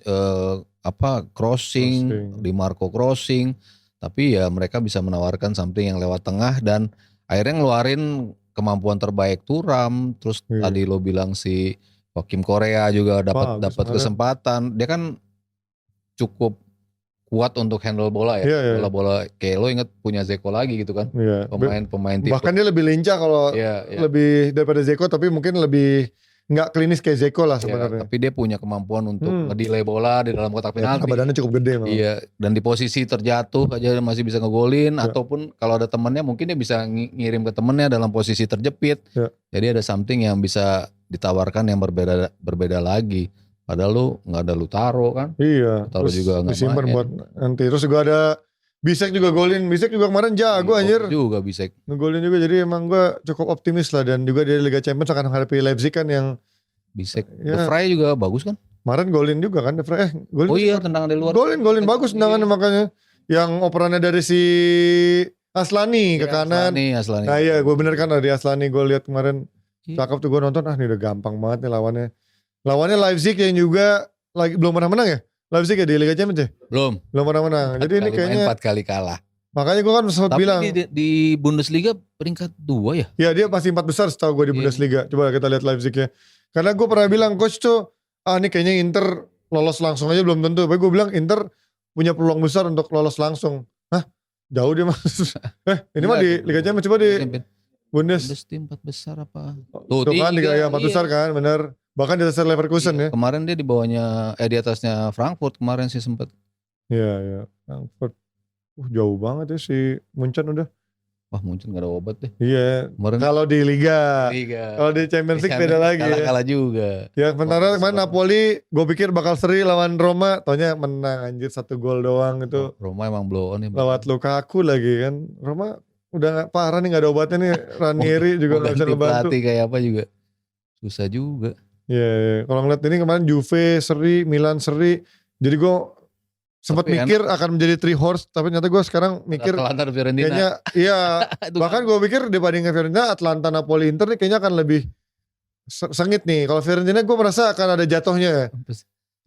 crossing, Di Marco crossing, tapi ya mereka bisa menawarkan something yang lewat tengah dan akhirnya ngeluarin kemampuan terbaik Thuram. Terus tadi lo bilang si Joakim Korea juga dapat kesempatan. Dia kan cukup kuat untuk handle bola ya. Bola-bola kayak lo inget punya Zeko lagi gitu kan. Pemain tipe. Bahkan dia lebih lincah kalau lebih daripada Zeko tapi mungkin lebih nggak klinis kayak Zeko lah sebenarnya. Tapi dia punya kemampuan untuk ngedelay bola di dalam kotak penalti. Badannya cukup gede malah. Iya, dan di posisi terjatuh aja masih bisa ngegolin ataupun kalau ada temennya mungkin dia bisa ngirim ke temennya dalam posisi terjepit. Jadi ada something yang bisa ditawarkan yang berbeda lagi. Padahal lu nggak ada Lautaro kan? Iya. Lautaro juga nggak disimpan buat nanti. Terus juga ada Bisek juga golin. Bisek juga kemarin jago anjir. Juga Bisek. Ngegolin juga jadi emang gue cukup optimis lah. Dan juga di Liga Champions akan menghadapi Leipzig kan yang Bisek. De Vrij juga bagus kan? Kemarin golin juga kan De Vrij. Golin oh iya tendangan dari luar. Golin bagus tendangannya makanya. Yang operannya dari si Aslani ke kanan. Aslani. Nah iya gue bener kan dari Aslani gue lihat kemarin. Cakep tuh gue nonton. Ini udah gampang banget nih lawannya. Lawannya Leipzig yang juga lagi belum pernah menang ya? Leipzig ya di Liga Champions ya? Belum pernah menang. Jadi ini kayaknya 4 kali kalah. Makanya gue kan sempat bilang. Tapi di Bundesliga peringkat 2 ya? Ya dia masih 4 besar setahu gue di Bundesliga. Coba kita lihat Leipzig ya. Karena gue pernah bilang coach tuh, ini kayaknya Inter lolos langsung aja belum tentu. Tapi gue bilang Inter punya peluang besar untuk lolos langsung. Hah? Jauh dia mas. Ini mah di Liga Champions coba di Bundes. Tim 4 besar apa? Tuh kan 4 besar kan bener. Bahkan di atas Leverkusen ya. Kemarin dia di bawahnya di atasnya Frankfurt kemarin sih sempet. Iya Frankfurt. Jauh banget ya si Munchen udah. Wah Munchen gak ada obat deh. Iya. Kalau di Liga. Kalau di Champions League beda lagi. Kalah juga. Ya sementara kemarin Napoli gue pikir bakal seri lawan Roma. Taunya menang anjir 1 gol doang itu. Roma emang blow on ya. Lewat Lukaku lagi kan. Roma udah parah nih gak ada obatnya nih. Ranieri juga gak bisa ngebantu. Pelatih kayak apa juga. Susah juga. Iya. Kalau ngeliat ini kemarin Juve seri, Milan seri. Jadi gue sempat mikir akan menjadi 3 horse, tapi ternyata gue sekarang mikir Atalanta Fiorentina. Kayaknya iya. Bahkan gue pikir dibandingkan Fiorentina, Atlanta Napoli Inter nih kayaknya akan lebih sengit nih. Kalau Fiorentina gue merasa akan ada jatuhnya.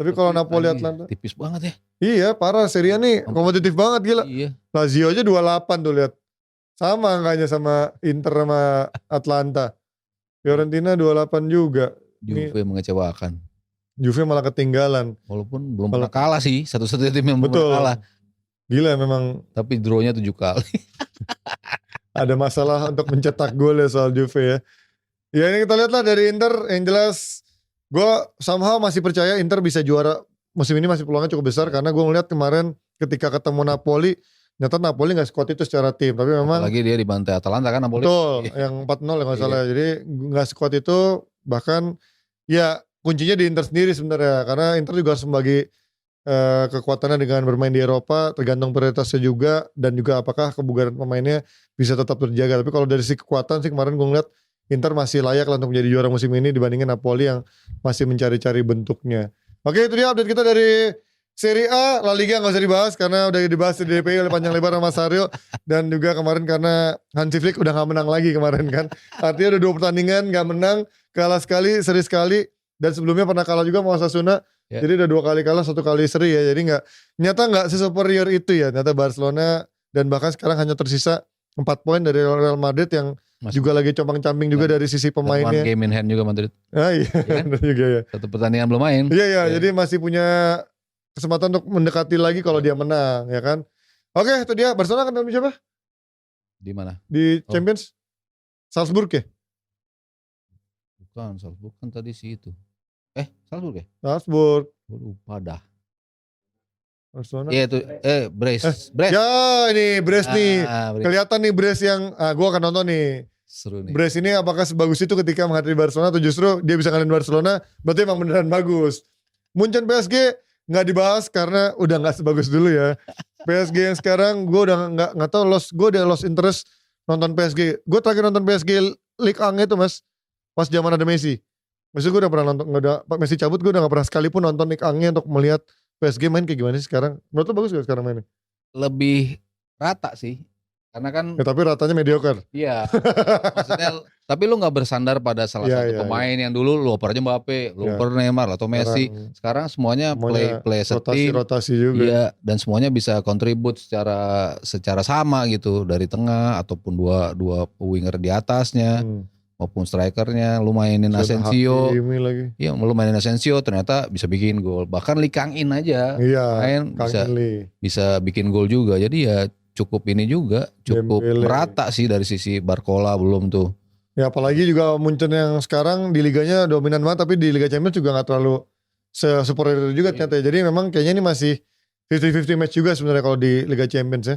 Tapi kalau Napoli Atlanta tipis banget ya. Iya parah, Serie A nih kompetitif banget gila. Iya. Lazio aja 28 tuh lihat. Sama angkanya sama Inter sama Atlanta. Fiorentina 28 juga. Juve mengecewakan. Juve malah ketinggalan. Walaupun belum pernah kalah sih. Satu-satunya tim yang belum pernah kalah. Gila memang. Tapi draw-nya 7 kali. Ada masalah untuk mencetak gol ya soal Juve ya. Ya ini kita lihat lah dari Inter. Yang jelas gue somehow masih percaya Inter bisa juara. Musim ini masih peluangnya cukup besar. Karena gue ngeliat kemarin ketika ketemu Napoli. Ternyata Napoli gak sekuat itu secara tim. Tapi memang. Apalagi dia dibantai Atalanta kan Napoli. Betul. Yang 4-0 ya gak salah. Jadi gak sekuat itu. Bahkan ya kuncinya di Inter sendiri sebenarnya karena Inter juga harus membagi kekuatannya dengan bermain di Eropa tergantung prioritasnya juga dan juga apakah kebugaran pemainnya bisa tetap terjaga. Tapi kalau dari sisi kekuatan sih kemarin gue ngeliat Inter masih layak lah untuk menjadi juara musim ini dibandingin Napoli yang masih mencari-cari bentuknya. Oke itu dia update kita dari Serie A. La Liga gak usah dibahas karena udah dibahas di DPI oleh panjang lebar sama Sario. Dan juga kemarin karena Hansi Flick udah gak menang lagi kemarin kan. Artinya udah 2 pertandingan gak menang, kalah sekali, seri sekali. Dan sebelumnya pernah kalah juga sama Osasuna. Jadi udah 2 kali kalah, 1 kali seri ya. Jadi nyata gak sesuperior itu ya. Nyata Barcelona dan bahkan sekarang hanya tersisa 4 poin dari Real Madrid yang juga lagi compang-camping juga dari sisi pemainnya. One game in hand juga Madrid. Iya kan? Juga ya. 1 pertandingan belum main. Iya jadi masih punya kesempatan untuk mendekati lagi kalau dia menang ya kan. Oke itu dia. Barcelona akan ketemu siapa? Di mana? Di Champions. Salzburg ya? Bukan Salzburg kan tadi sih itu. Salzburg ya? Salzburg. Gue lupa dah. Barcelona. Iya itu Brace. Ya ini Brace nih. Brace. Kelihatan nih Brace yang gue akan nonton nih. Seru nih. Brace ini apakah sebagus itu ketika menghadapi Barcelona atau justru dia bisa ngalahin Barcelona berarti emang beneran bagus. Munchen PSG nggak dibahas karena udah nggak sebagus dulu ya. PSG yang sekarang gue udah nggak tahu gue udah lost interest nonton PSG. Gue terakhir nonton PSG Ligue 1 itu mas pas zaman ada Messi. Maksudnya gue udah pernah nonton, Pak Messi cabut gue udah gak pernah sekalipun nonton Ligue 1 untuk melihat PSG main kayak gimana sih sekarang. Menurut lo bagus gak sekarang mainnya? Lebih rata sih. Karena kan Ya, tapi ratanya mediocre. iya. Maksudnya tapi lu gak bersandar pada salah satu pemain yang dulu lu oper aja Mbappe, lu oper Neymar atau Messi. Sekarang semuanya play setim. Rotasi juga. Iya, dan semuanya bisa kontribut secara sama gitu dari tengah ataupun dua winger di atasnya. Maupun strikernya, lu mainin Asensio, iya, lu mainin Asensio ternyata bisa bikin gol. Bahkan Lee Kang-in aja main bisa bikin gol juga. Jadi ya cukup merata sih dari sisi Barcola belum tuh. Ya apalagi juga Munchen yang sekarang di liganya dominan banget, tapi di Liga Champions juga nggak terlalu superior juga ternyata. Jadi memang kayaknya ini masih 50-50 match juga sebenarnya kalau di Liga Champions ya.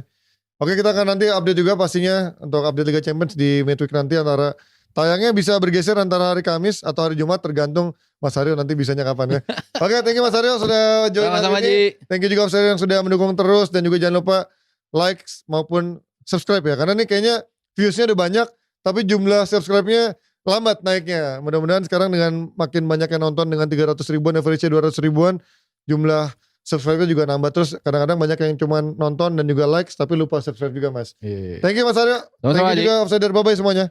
Oke, kita akan nanti update juga pastinya untuk update Liga Champions di midweek nanti antara tayangnya bisa bergeser antara hari Kamis atau hari Jumat tergantung Mas Aryo nanti bisanya kapan ya. Oke, thank you Mas Aryo sudah join hari ini. Thank you juga Mas Aryo yang sudah mendukung terus dan juga jangan lupa like maupun subscribe ya. Karena ini kayaknya viewsnya udah banyak tapi jumlah subscribe-nya lambat naiknya. Mudah-mudahan sekarang dengan makin banyak yang nonton dengan 300 ribuan, average-nya 200 ribuan, jumlah subscribe-nya juga nambah terus. Kadang-kadang banyak yang cuma nonton dan juga likes tapi lupa subscribe juga Mas. Thank you Mas Aryo. Thank you juga Offsider. Bye-bye semuanya.